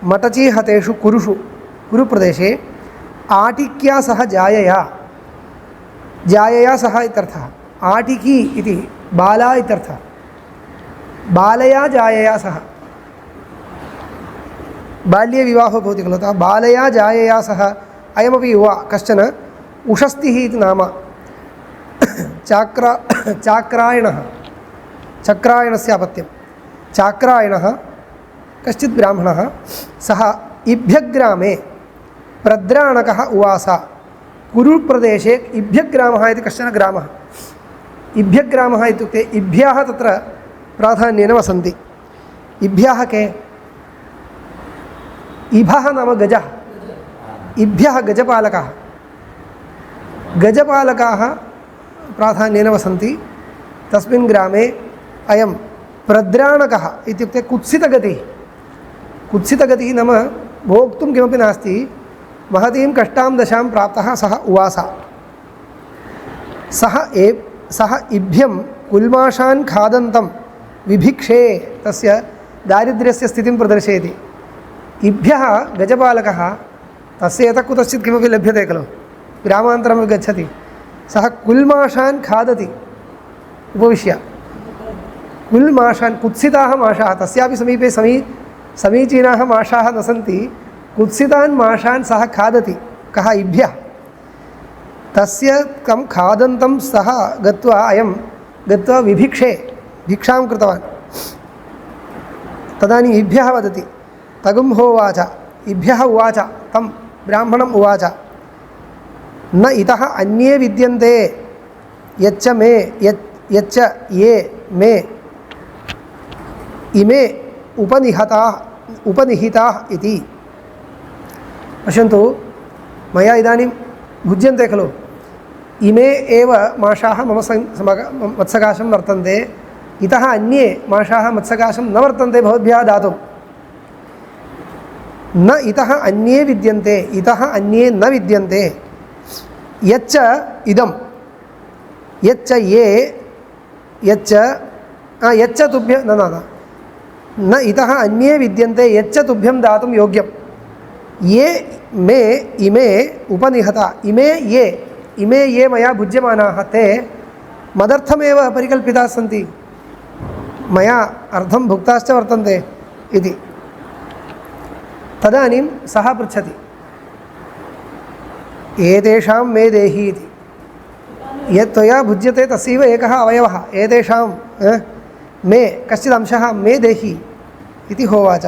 मटची हतेषु कुरुप्रदेशे आटिक्या सह जायया सह इत्यर्थः। आटिकी इति बाला इत्यर्थः। बालया जायया सह बाल्ये विवाहो भवति खलु। अतः बालया जायया सह अयमपि युवा कश्चन उषस्तिः इति नाम। चक्रायणस्य अपत्यं चाक्रायणः कश्चित् ब्राह्मणः। सः इभ्यग्रामे प्रद्राणकः उवास। कुरुप्रदेशे इभ्यग्रामः इति कश्चन ग्रामः। इभ्यग्रामः इत्युक्ते इभ्यः तत्र प्राधान्येन वसन्ति। इभ्यः के? इभः नाम गजः, इभ्यः गजपालकाः। गजपालकाः प्राधान्येन वसन्ति। तस्मिन् ग्रामे अयं प्रद्राणकः इत्युक्ते कुत्सितगतिः नाम भोक्तुं किमपि नास्ति, महतीं कष्टां दशां प्राप्तः सः उवास। सः इभ्यं कुल्माषान् खादन्तं विभिक्षे। तस्य दारिद्र्यस्य स्थितिं प्रदर्शयति। इभ्यः गजपालकः, तस्य यतः कुतश्चित् किमपि लभ्यते खलु, ग्रामान्तरं गच्छति, सः कुल्माषान् खादति उपविश्य। कुल्माषान्, कुत्सिताः माषाः, तस्यापि समीपे समीचीनाः माषाः न सन्ति, कुत्सितान् माषान् सः खादति। कः? इभ्यः। तस्य कं खादन्तं सः गत्वा विभिक्षे भिक्षां कृतवान्। तदानीम् इभ्यः वदति, तगुंहोवाच, इभ्यः उवाच, तं ब्राह्मणम् उवाच, न इतः अन्ये विद्यन्ते यच्च ये मे इमे उपनिहिताः इति। पश्यन्तु, मया इदानीं भुज्यन्ते खलु, इमे एव माषाः मम मत्सकाशं वर्तन्ते, इतः अन्ये माषाः मत्सकाशं न वर्तन्ते भवद्भ्यः दातुं। न इतः अन्ये विद्यन्ते, इतः अन्ये न विद्यन्ते। यच्च इदं, यच्च ये, यच्च तुभ्यं न इतः अन्ये विद्यन्ते, यच्च तुभ्यं दातुं योग्यं। ये मे इमे उपनिहता, इमे ये मया भुज्यमानाः ते मदर्थमेव परिकल्पिताः सन्ति। मया अर्धं भुक्ताश्च वर्तन्ते इति। तदानीं सः पृच्छति एतेषां मे देहि इति। यत् त्वया भुज्यते तस्यैव एकः अवयवः, एतेषां मे कश्चित् अंशः मे देहि इति होवाच।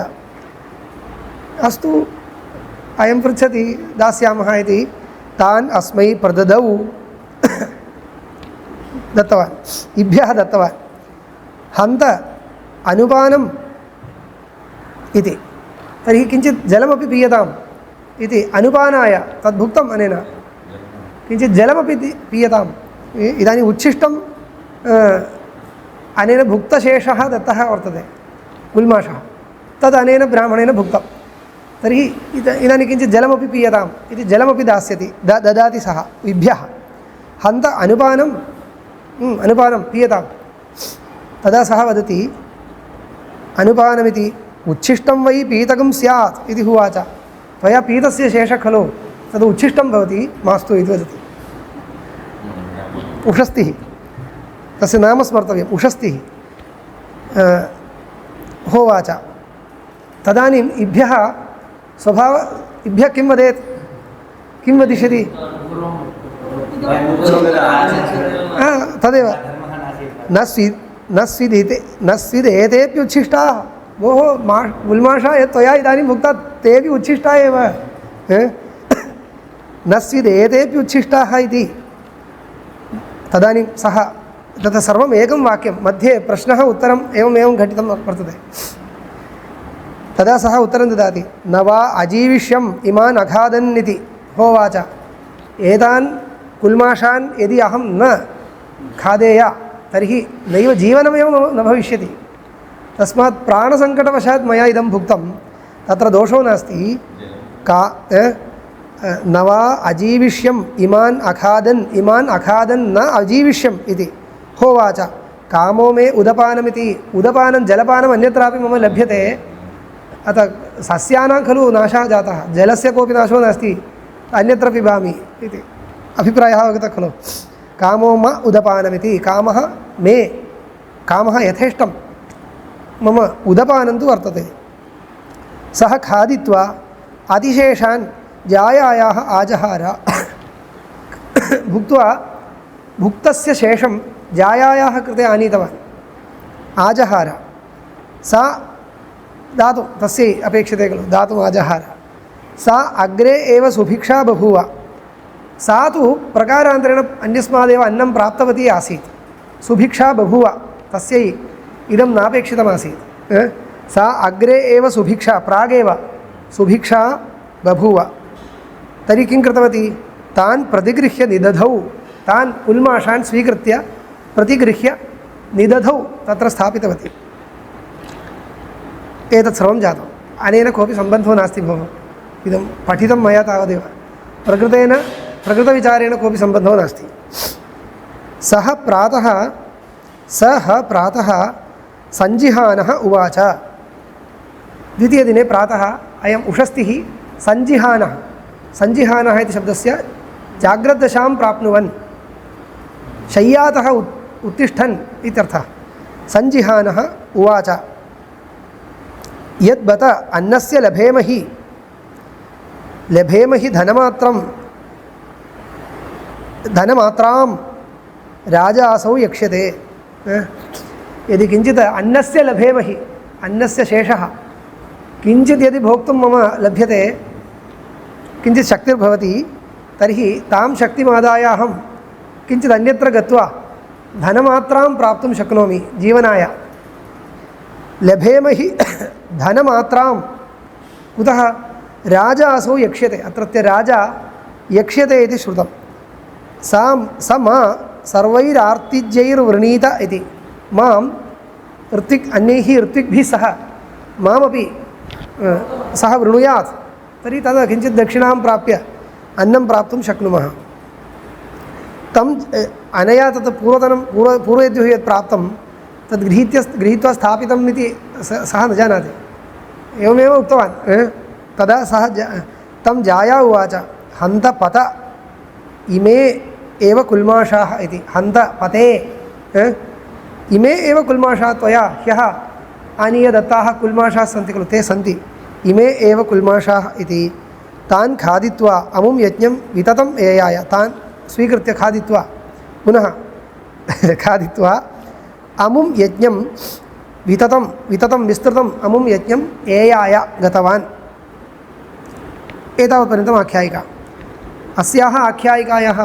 अस्तु अयं पृच्छति दास्यामः इति तान् अस्मै प्रददौ दत्तवान्, इभ्यः दत्तवान्। हन्त अनुपानम् इति, तर्हि किञ्चित् जलमपि पीयताम् इति अनुपानाय तद्भुक्तम् अनेन किञ्चित् जलमपि पीयताम्। इदानीम् उच्छिष्टम् अनेन भुक्तशेषः दत्तः वर्तते गुल्माषः, तद् अनेन ब्राह्मणेन भुक्तं। तर्हि इदानीं किञ्चित् जलमपि पीयताम् इति जलमपि दास्यति, ददाति सः इभ्यः। हन्त अनुपानम् अनुपानं पीयताम्। तदा सः वदति अनुपानमिति उच्छिष्टं वै पीतकं स्यात् इति उवाच। त्वया पीतस्य शेषः खलु, तद् उच्छिष्टं भवति, मास्तु इति वदति। उषस्तिः, तस्य नाम स्मर्तव्यम्, उषस्तिः होवाच। तदानीम् इभ्यः स्वभाव इभ्यः किं वदेत्, किं वदिष्यति? तदेव न स्विदेतेऽप्युच्छिष्टाः। भोः गुल्माषा यत् त्वया इदानीं भुक्ता तेऽपि उच्छिष्टाः एव, न स्विदेतेऽप्युच्छिष्टाः इति। तदानीं सः तत् सर्वम् एकं वाक्यं, मध्ये प्रश्नः उत्तरम् एवमेवं घटितं वर्तते। तदा सः उत्तरं ददाति, न वा अजीविष्यम् इमान् अखादन् इति होवाच। एतान् कुल्माषान् यदि अहं न खादेय तर्हि नैव जीवनमेव न भविष्यति। तस्मात् प्राणसङ्कटवशात् मया इदं भुक्तं, तत्र दोषो नास्ति। न वा अजीविष्यम् इमान् अखादन् न अजीविष्यम् इति होवाच। कामो मे उदपानमिति, उदपानं जलपानम् अन्यत्रापि मम लभ्यते, अतः सस्यानां खलु नाशः जातः, जलस्य कोऽपि नाशो नास्ति, अन्यत्र पिबामि इति अभिप्रायः अवगतः खलु। कामो म उदपानमिति, कामः मे, कामः यथेष्टं मम उदपानं तु वर्तते। सः खादित्वा अतिशेषान् जायायाः आजहार। भुक्त्वा भुक्तस्य शेषं जायायाः कृते आनीतवान्, आजहार। सा दातुं तस्यै अपेक्षते खलु, दातुम् आजहार। सा अग्रे एव सुभिक्षा बभूव। सा तु प्रकारान्तरेण अन्यस्मादेव अन्नं प्राप्तवती आसीत्, सुभिक्षा बभूव, तस्यै इदं नापेक्षितमासीत्। सा अग्रे एव सुभिक्षा, प्रागेव सुभिक्षा बभूव। तर्हि किं कृतवती? तान् प्रतिगृह्य निदधौ, तान् कुल्माषान् स्वीकृत्य प्रतिगृह्य निदधौ, तत्र स्थापितवती। एतत् सर्वं जातम्। अनेन कोऽपि सम्बन्धो नास्ति भोः, इदं पठितं मया तावदेव, प्रकृतविचारेण कोऽपि सम्बन्धो नास्ति। सः प्रातः सञ्जिहानः उवाच। द्वितीयदिने प्रातः अयम् उषस्तिः सञ्जिहानः, सञ्जिहानः इति शब्दस्य जाग्रद्दशां प्राप्नुवन्, शय्यातः उत्तिष्ठन् इत्यर्थः। सञ्जिहानः उवाच, यद्बत अन्नस्य लभेमहि धनमात्रां राजासौ यक्ष्यते। यदि किञ्चित् अन्नस्य लभेमहि, अन्नस्य शेषः किञ्चित् यदि भोक्तुं मम लभ्यते, किञ्चित् शक्तिर्भवति, तर्हि तां शक्तिमादाय अहं किञ्चित् अन्यत्र गत्वा धनमात्रां प्राप्तुं शक्नोमि जीवनाय। लभेमहि धनमात्रां कुतः? राजासौ यक्ष्यते, अत्रत्य राजा यक्ष्यते इति श्रुतं। स मा सर्वैरार्तिज्यैर्वृणीत इति, मां अन्यैः ऋत्विग्भिः सह मामपि सः वृणुयात्, तर्हि तदा किञ्चित् दक्षिणां प्राप्य अन्नं प्राप्तुं शक्नुमः। तम् अनया तत् पूर्वयद्युः यत् प्राप्तं तद् गृहीत्वा स्थापितम् इति सः न जानाति, एवमेव उक्तवान्। तदा सः तं जाया उवाच, हन्त पत इमे एव कुल्माषाः इति। हन्त पते, इमे एव कुल्माषाः त्वया ह्यः आनीय दत्ताः कुल्माषाः सन्ति खलु ते सन्ति इमे एव कुल्माषाः इति तान् खादित्वा अमुं यज्ञं विततम् एयाय तान् स्वीकृत्य खादित्वा पुनः खादित्वा अमुं यज्ञं विततं विस्तृतम् अमुं यज्ञम् एयाय गतवान्। एतावत्पर्यन्तम् आख्यायिका। अस्याः आख्यायिकायाः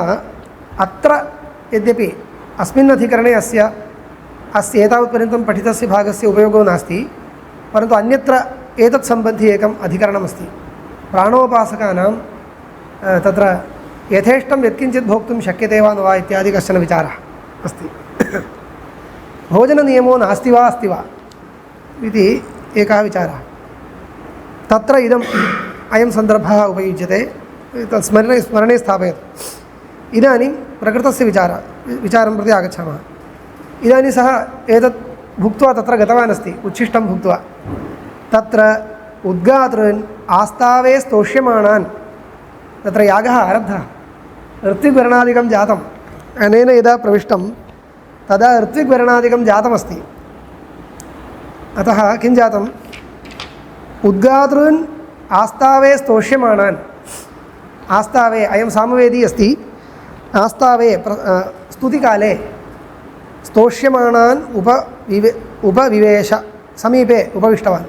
अत्र यद्यपि अस्मिन् अधिकरणे अस्य एतावत्पर्यन्तं पठितस्य भागस्य उपयोगो नास्ति, परन्तु अन्यत्र एतत् सम्बन्धी एकम् अधिकरणमस्ति। प्राणोपासकानां तत्र यथेष्टं यत्किञ्चित् भोक्तुं शक्यते वा न वा इत्यादि कश्चन विचारः अस्ति। भोजननियमो नास्ति वा अस्ति वा इति एकः विचारः। तत्र अयं सन्दर्भः उपयुज्यते, तत् स्मरणे स्थापयतु। इदानीं प्रकृतस्य विचारं प्रति आगच्छामः। इदानीं सः एतत् भुक्त्वा तत्र गतवान् अस्ति, उच्छिष्टं भुक्त्वा तत्र उद्गातॄन् आस्तावे स्तोष्यमाणान्, तत्र यागः आरब्धः, ऋत्विग्वर्णादिकं जातम्। अनेन यदा प्रविष्टं तदा ऋत्विग्वर्णादिकं जातमस्ति। अतः किं जातम्, उद्गातॄन् आस्तावे स्तोष्यमाणान्, आस्तावे अयं सामवेदी अस्ति, आस्तावे स्तुतिकाले स्तोष्यमाणान् उपविवेश, समीपे उपविष्टवान्।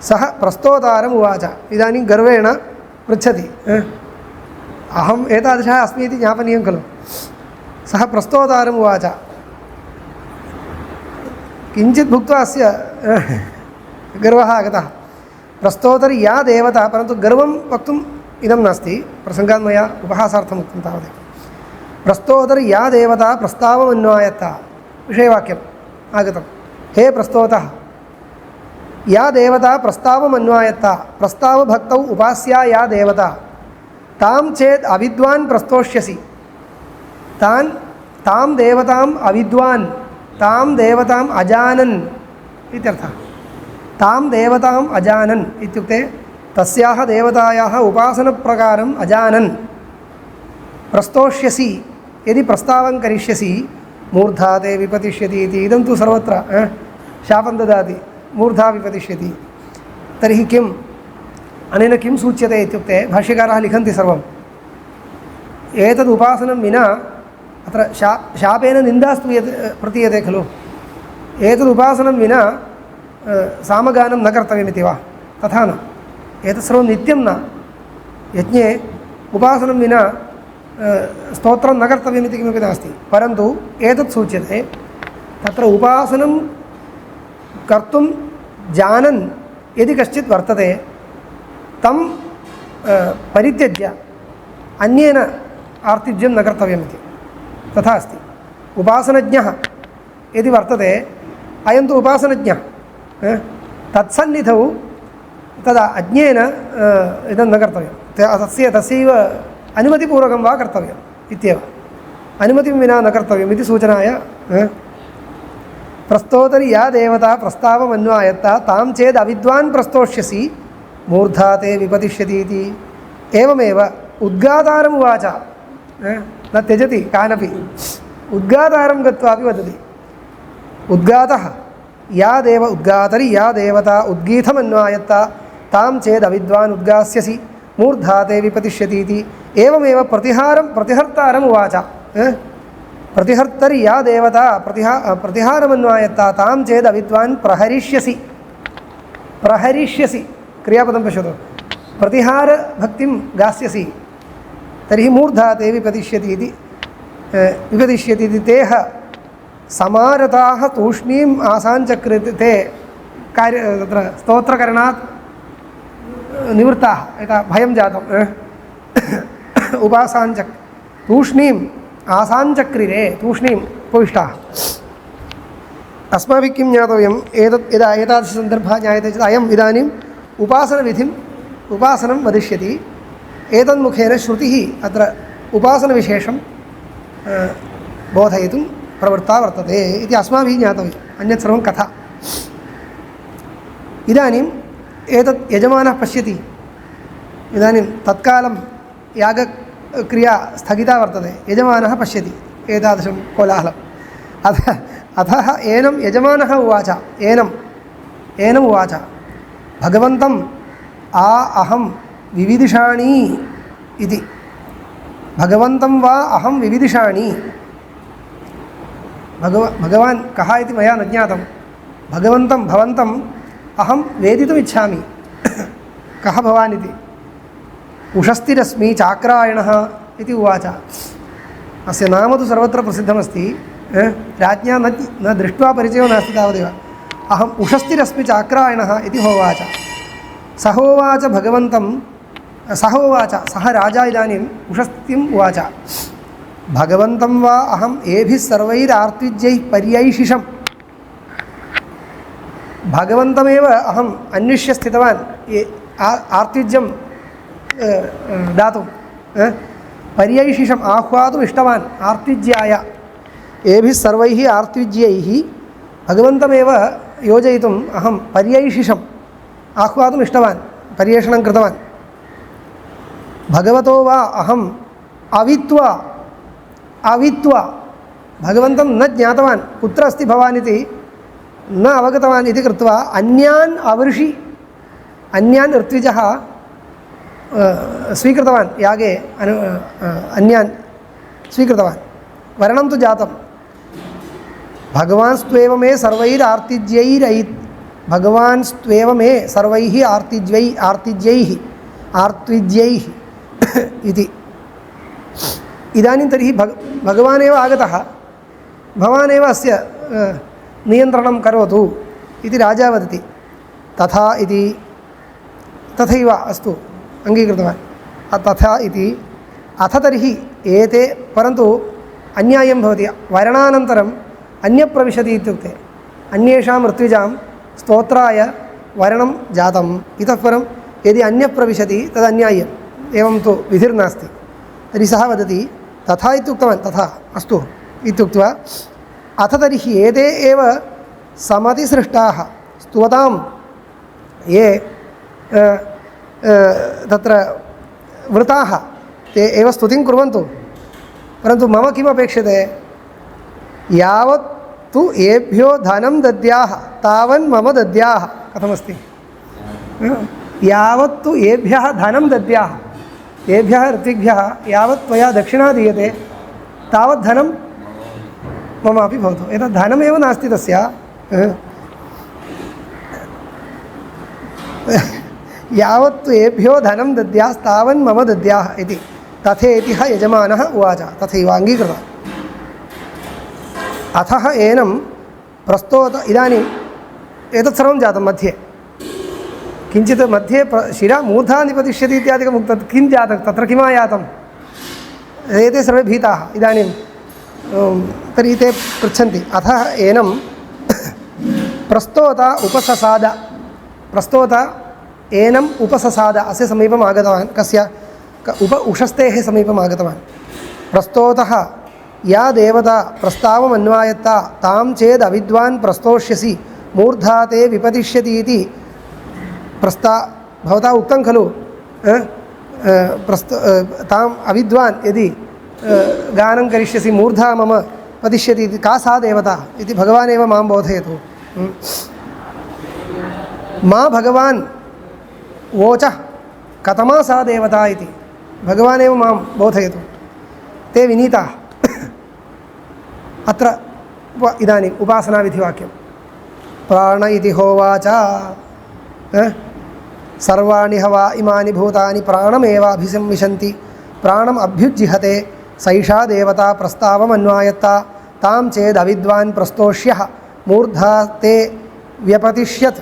सः प्रस्तोतारम् उवाच। इदानीं गर्वेण पृच्छति, अहम् एतादृशः अस्मि इति ज्ञापनीयं खलु। सः प्रस्तोतारम् उवाच। किञ्चित् भुक्त्वा अस्य गर्वः आगतः। प्रस्तोतरि या देवता, परन्तु गर्वं वक्तुम् इदं नास्ति, प्रसङ्गात् मया उपहासार्थम् उक्तं तावदेव। प्रस्तोतरि या देवता प्रस्तावमन्वायत्ता, विषयवाक्यम् आगतं। हे प्रस्तोतः, या देवता प्रस्तावमन्वायत्ता, प्रस्तावभक्तौ उपास्या या देवता, तां चेत् अविद्वान् प्रस्तोष्यसि। तां देवताम् अविद्वान्, तां देवताम् अजानन् इत्यर्थः। तां देवताम् अजानन् इत्युक्ते तस्याः देवतायाः उपासनप्रकारम् अजानन् प्रस्तोष्यसि, यदि प्रस्तावं करिष्यसि मूर्धा ते विपतिष्यति इति। इदं तु सर्वत्र शापं ददाति, मूर्धा विपतिष्यति। तर्हि किम् अनेन किं सूच्यते इत्युक्ते, भाष्यकाराः लिखन्ति सर्वम् एतद् उपासनं विना, अत्र शापेन निन्दा प्रतीयते खलु, एतद् उपासनं विना सामगानं न कर्तव्यमिति वा? तथा न, एतत् सर्वं नित्यं न। यज्ञे उपासनं विना स्तोत्रं न कर्तव्यमिति किमपि नास्ति, परन्तु एतत् सूच्यते तत्र उपासनं कर्तुं जानन् यदि कश्चित् वर्तते तं परित्यज्य अन्येन आर्तिज्यं न कर्तव्यमिति, तथा अस्ति। उपासनज्ञः यदि वर्तते, अयं तु उपासनज्ञः, तत्सन्निधौ तदा अज्ञेन इदं न कर्तव्यं, तस्यैव अनुमतिपूर्वकं वा कर्तव्यम् इत्येव। अनुमतिं विना न कर्तव्यम् इति सूचनाय प्रस्तोतरि या देवता प्रस्तावमन्वायत्ता, तां चेद् अविद्वान् प्रस्तोष्यसि मूर्धा ते विपतिष्यति इति। एवमेव उद्गातारम् उवाच, न त्यजति कानपि, उद्गातारं गत्वापि वदति। उद्गातः उद्गातरि या देवता उद्गीतमन्वायत्ता, तां चेद् अविद्वान् उद्गास्यसि मूर्धा ते विपतिष्यति इति। एवमेव प्रतिहर्तारम् उवाच। प्रतिहर्तरि या देवता प्रतिहारमन्वायत्ता, तां चेद् अविद्वान् प्रहरिष्यसि। प्रहरिष्यसि क्रियापदं पश्यतु, प्रतिहारभक्तिं गास्यसि, तर्हि मूर्धा ते विपतिष्यति इति। तेह समारताः तूष्णीम् आसाञ्चक्रिते कार्य, तत्र स्तोत्रकरणात् निवृत्ताः, यथा भयं जातं तूष्णीम् आसाञ्चक्रिरे, तूष्णीम् उपविष्टाः। अस्माभिः किं ज्ञातव्यम्, यदा एतादृशसन्दर्भः ज्ञायते चेत् अयम् इदानीम् उपासनं वदिष्यति। एतन्मुखेन श्रुतिः अत्र उपासनविशेषं बोधयितुं प्रवृत्ता वर्तते इति अस्माभिः ज्ञातव्यम्, अन्यत् सर्वं कथा। इदानीम् एतत् यजमानः पश्यति, इदानीं तत्कालं यागक्रिया स्थगिता वर्तते, यजमानः पश्यति एतादृशं कोलाहलम्। अतः एनं यजमानः उवाच एनम् उवाच भगवन्तम् अहं विविदिषाणि इति भगवन्तं वा अहं विविदिषाणि भगवान् कः इति मया न ज्ञातं भवन्तम् अहं वेदितुम् इच्छामि कः भवान् इति उषस्तिरस्मि चाक्रायणः इति उवाच अस्य नाम तु सर्वत्र प्रसिद्धमस्ति राज्ञा न दृष्ट्वा परिचयो नास्ति तावदेव अहम् उषस्तिरस्मि चाक्रायणः इति होवाच सः राजा इदानीम् उषस्तिम् उवाच भगवन्तं वा अहम् एभिः सर्वैरार्त्विज्यैः पर्यैषिषम् भगवन्तमेव अहम् अन्विष्य स्थितवान् आर्त्विज्यं दातुं पर्यैषिषम् आह्वातुम् इष्टवान् आर्त्विज्याय एभिः सर्वैः आर्त्विज्यैः भगवन्तमेव योजयितुम् अहं पर्यैषिषम् आह्वातुम् इष्टवान् पर्येषणं कृतवान् भगवतो वा अहम् अवित्वा भगवन्तं न ज्ञातवान् कुत्र अस्ति भवान् इति न अवगतवान् इति कृत्वा अन्यान् ऋत्विजः स्वीकृतवान् यागे अन्यान् स्वीकृतवान् वरणं तु जातं भगवान्स्त्वेव मे सर्वैः आर्तिज्यैः इति इदानीं तर्हि भगवानेव आगतः भवानेव अस्य नियन्त्रणं करोतु इति राजा वदति तथा इति तथैव अस्तु अङ्गीकृतवान् तथा इति अथ तर्हि एते परन्तु अन्यायं भवति वरणानन्तरम् अन्यप्रविशति इत्युक्ते अन्येषां ऋत्विजां स्तोत्राय वरणं जातम् इतः परं यदि अन्यप्रविशति तदन्याय्यम् एवं तु विधिर्नास्ति तर्हि सः वदति तथा इत्युक्तवान् तथा अस्तु इत्युक्त्वा अथ तर्हि एते एव समतिसृष्टाः स्तुवतां ये तत्र वृताः ते एव स्तुतिं कुर्वन्तु परन्तु मम किमपेक्षते यावत् तु येभ्यो धनं दद्याः तावन् मम दद्याः कथमस्ति यावत् तु येभ्यः धनं दद्याः येभ्यः ऋत्विभ्यः यावत् त्वया दक्षिणा दीयते तावत् धनं ममापि भवतु एतत् धनमेव नास्ति तस्य यावत् तु येभ्यो धनं दद्यास्तावन् मम दद्याः इति तथेतिह यजमानः उवाच तथैव अङ्गीकृतः अथः एनं प्रस्तोत इदानीम् एतत् सर्वं जातं मध्ये किञ्चित् मध्ये शिरा मूर्धा निपतिष्यति इत्यादिकम् उक्तं किं जातं तत्र किमायातम् एते सर्वे भीताः इदानीं तर्हि ते पृच्छन्ति अथः एनं प्रस्तोत एनम् उपससाद अस्य समीपम् आगतवान् कस्य उषस्तेः समीपम् आगतवान् प्रस्तोतः या देवता प्रस्तावमन्वायत्ता तां चेद् अविद्वान् प्रस्तोष्यसि मूर्धा ते विपतिष्यति इति भवता उक्तं खलु ताम् अविद्वान् यदि गानं करिष्यसि मूर्धा मम पतिष्यति इति का सा देवता इति भगवानेव मां बोधयतु मा भगवान् वोचः कथमा सा देवता इति भगवानेव मां बोधयतु ते विनीताः अत्र इदानीम् उपासनाविधिवाक्यं प्राण इति होवाच सर्वाणि हवा इमानि भूतानि प्राणमेवाभिसंविशन्ति प्राणम् अभ्युज्जिहते सैषा देवता प्रस्तावमन्वायत्ता तां चेदविद्वान् प्रस्तोष्यः मूर्धा ते व्यपतिष्यत्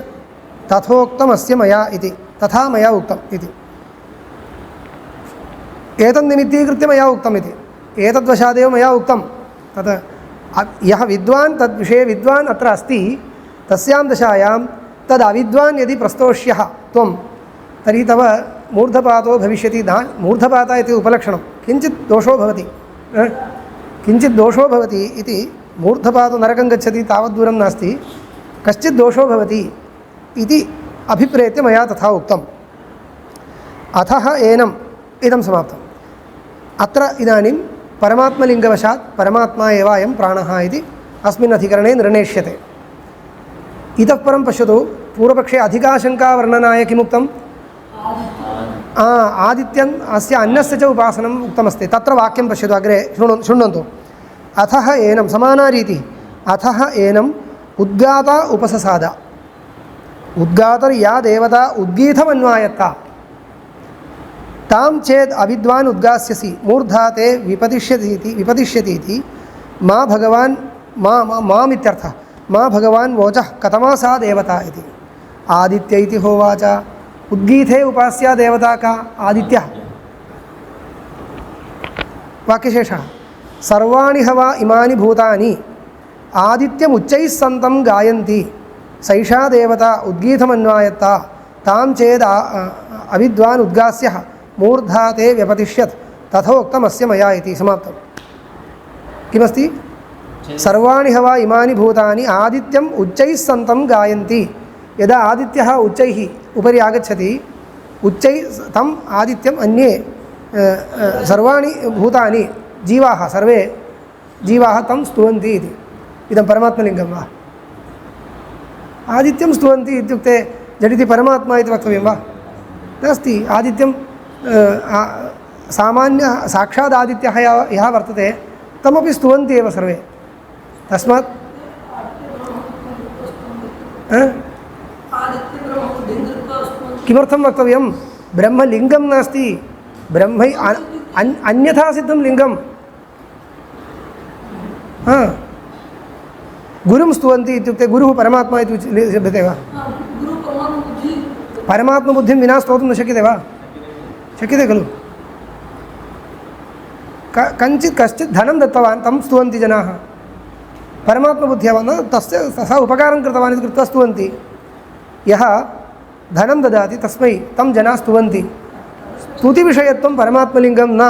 तथोक्तमस्य मया इति तथा मया उक्तम् इति एतन्निमित्तीकृत्य मया उक्तम् इति एतद्वशादेव मया उक्तं तत् यः विद्वान् तद्विषये विद्वान् अत्र अस्ति तस्यां दशायां तद् अविद्वान् यदि प्रस्तोष्यः त्वं तर्हि तव मूर्धपातो भविष्यति मूर्धपात इति उपलक्षणं किञ्चित् दोषो भवति इति मूर्धपातो नरकं गच्छति तावद्दूरं नास्ति कश्चित् दोषो भवति इति अभिप्रेत्य मया तथा उक्तम् अतः एनम् इदं समाप्तम् अत्र इदानीं परमात्मलिङ्गवशात् परमात्मा एव अयं प्राणः इति अस्मिन् अधिकरणे निर्णेष्यते। इतः परं पश्यतु, पूर्वपक्षे अधिकाशङ्कावर्णनाय किमुक्तम्? आदित्यन् अस्य अन्नस्य च उपासनम् उक्तमस्ति। तत्र वाक्यं पश्यतु अग्रे, शृण्वन्तु। अथः एनं समानारीतिः, अथः एनम् उद्गाता उपससाद। उद्गातर्या देवता उद्गीतमन्वायत्ता तां चेद् अविद्वान् उद्गास्यसि मूर्धा ते विपतिष्यतीति मा भगवान् मामित्यर्थः। मा भगवान् वोचः कथमा सा देवता इति। आदित्य इति होवाच। उद्गीते उपास्या देवता का? आदित्यः। वाक्यशेषः सर्वाणि हवा इमानि भूतानि आदित्यमुच्चैः सन्तं गायन्ति सैषा देवता उद्गीतमन्वायत्ता तां चेद् अविद्वान् उद्गास्यः मूर्धा ते व्यपतिष्यत् तथोक्तमस्य मया इति। समाप्तम्। किमस्ति? सर्वाणि हवा इमानि भूतानि आदित्यम् उच्चैः सन्तं गायन्ति। यदा आदित्यः उच्चैः उपरि आगच्छति, उच्चैः तम् आदित्यम् अन्ये सर्वाणि भूतानि जीवाः सर्वे जीवाः तं स्तुवन्ति इति। इदं परमात्मलिङ्गं वा? आदित्यं स्तुवन्ति इत्युक्ते झटिति परमात्मा इति वक्तव्यं वा? नास्ति। आदित्यं सामान्यः साक्षात् आदित्यः यः वर्तते तमपि स्तुवन्ति एव सर्वे। तस्मात् किमर्थं वक्तव्यं? ब्रह्मलिङ्गं नास्ति, ब्रह्म अन्यथा सिद्धं लिङ्गं। गुरुं स्तुवन्ति इत्युक्ते गुरुः परमात्मा इति लभ्यते वा? परमात्मबुद्धिं विना स्तोतुं न शक्यते वा? शक्यते खलु? कश्चित् धनं दत्तवान् तं स्तुवन्ति जनाः। परमात्मबुद्ध्या न तस्य सः उपकारं कृतवान् इति कृत्वा स्तुवन्ति। यः धनं ददाति तस्मै तं जनाः स्तुवन्ति। स्तुतिविषयत्वं परमात्मलिङ्गं न।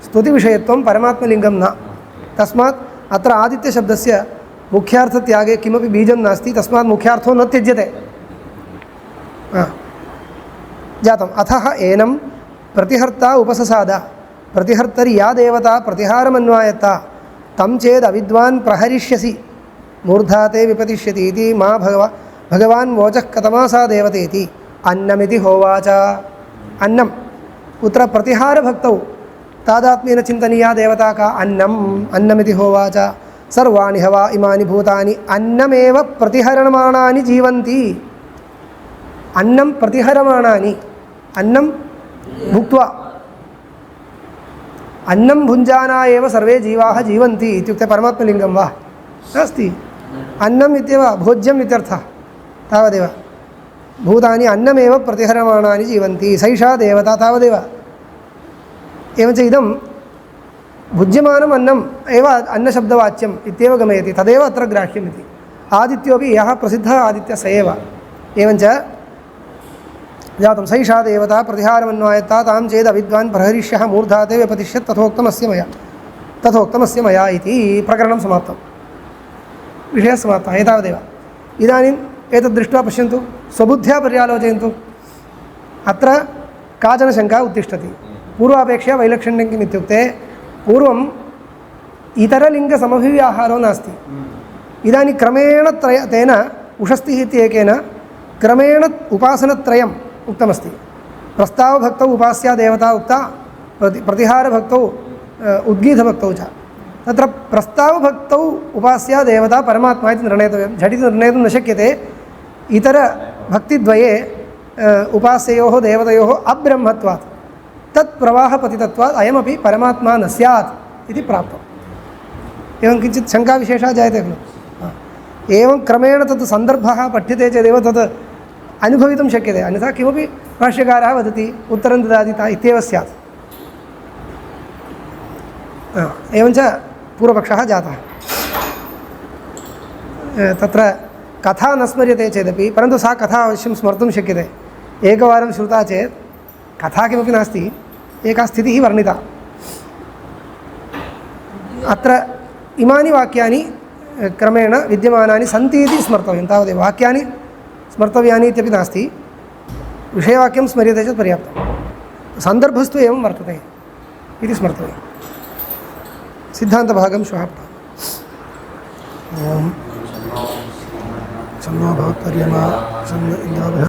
स्तुतिविषयत्वं परमात्मलिङ्गं न। तस्मात् अत्र आदित्यशब्दस्य मुख्यार्थत्यागे किमपि बीजं नास्ति। तस्मात् मुख्यार्थो न त्यज्यते। जातम्। अथः एनं प्रतिहर्ता उपससाद। प्रतिहर्तर्या देवता प्रतिहारमन्वायत्ता तं चेद् अविद्वान् प्रहरिष्यसि मूर्धा ते विपतिष्यति इति मा भगवान् वोचः कथमा सा देवतेति। अन्नमिति होवाच। अन्नं कुत्र? प्रतिहारभक्तौ तादात्म्येन चिन्तनीया देवता का? अन्नमिति होवाच। सर्वाणि हवा इमानि भूतानि अन्नमेव प्रतिहरमाणानि जीवन्ति। अन्नं प्रतिहरमाणानि, अन्नं भुक्त्वा अन्नं भुञ्जाना एव सर्वे जीवाः जीवन्ति इत्युक्ते परमात्मलिङ्गं वा? नास्ति। अन्नम् इत्येव भोज्यम् इत्यर्थः। तावदेव। भूतानि अन्नमेव प्रतिहरमाणानि जीवन्ति सैषा देवता तावदेव। एवञ्च इदं भुज्यमानम् अन्नम् एव अन्नशब्दवाच्यम् इत्येव गमयति। तदेव अत्र ग्राह्यम् इति। आदित्योपि यः प्रसिद्धः आदित्यः स एव। एवञ्च जातं सैषा देवता प्रतिहारमन्वायत्ता तां चेद् अविद्वान् प्रहरिष्यः मूर्धा ते व्यपतिष्यत् तथोक्तमस्य मया इति प्रकरणं समाप्तं। विषयः समाप्तः। एतावदेव। इदानीम् एतद् दृष्ट्वा पश्यन्तु, स्वबुद्ध्या पर्यालोचयन्तु। अत्र काचन शङ्का उत्तिष्ठति। पूर्वापेक्षया वैलक्षण्यं किम् इत्युक्ते पूर्वम् इतरलिङ्गसमभिव्याहारो नास्ति। इदानीं क्रमेण तेन उषस्तिः इत्येकेन क्रमेण उपासनत्रयम् उक्तमस्ति। प्रस्तावभक्तौ उपास्या देवता उक्ता, प्रतिहारभक्तौ उद्गीतभक्तौ च। तत्र प्रस्तावभक्तौ उपास्या देवता परमात्मा इति निर्णेतव्यं। झटिति निर्णेतुं न शक्यते। इतरभक्तिद्वये उपास्ययोः देवतयोः अब्रह्मत्वात् तत्प्रवाहपतितत्वात् अयमपि परमात्मा न स्यात् इति प्राप्तम्। एवं किञ्चित् शङ्काविशेषः जायते खलु। एवं क्रमेण तत् सन्दर्भः पठ्यते चेदेव तत् अनुभवितुं शक्यते। अन्यथा किमपि भाष्यकारः वदति उत्तरं ददाति इत्येव स्यात्। एवञ्च पूर्वपक्षः जातः। तत्र कथा न स्मर्यते चेदपि परन्तु सा कथा अवश्यं स्मर्तुं शक्यते। एकवारं श्रुता चेत् कथा किमपि नास्ति, एका स्थितिः वर्णिता। अत्र इमानि वाक्यानि क्रमेण विद्यमानानि सन्ति इति स्मर्तव्यं। तावदेव। वाक्यानि स्मर्तव्यानि इत्यपि नास्ति। विषयवाक्यं स्मर्यते चेत् पर्याप्तं। सन्दर्भस्तु एवं वर्तते इति स्मर्तव्यं। सिद्धान्तभागं श्वः पठामः। ॐ सन्नो भवत्पर्यमा सन्न इन्द्रो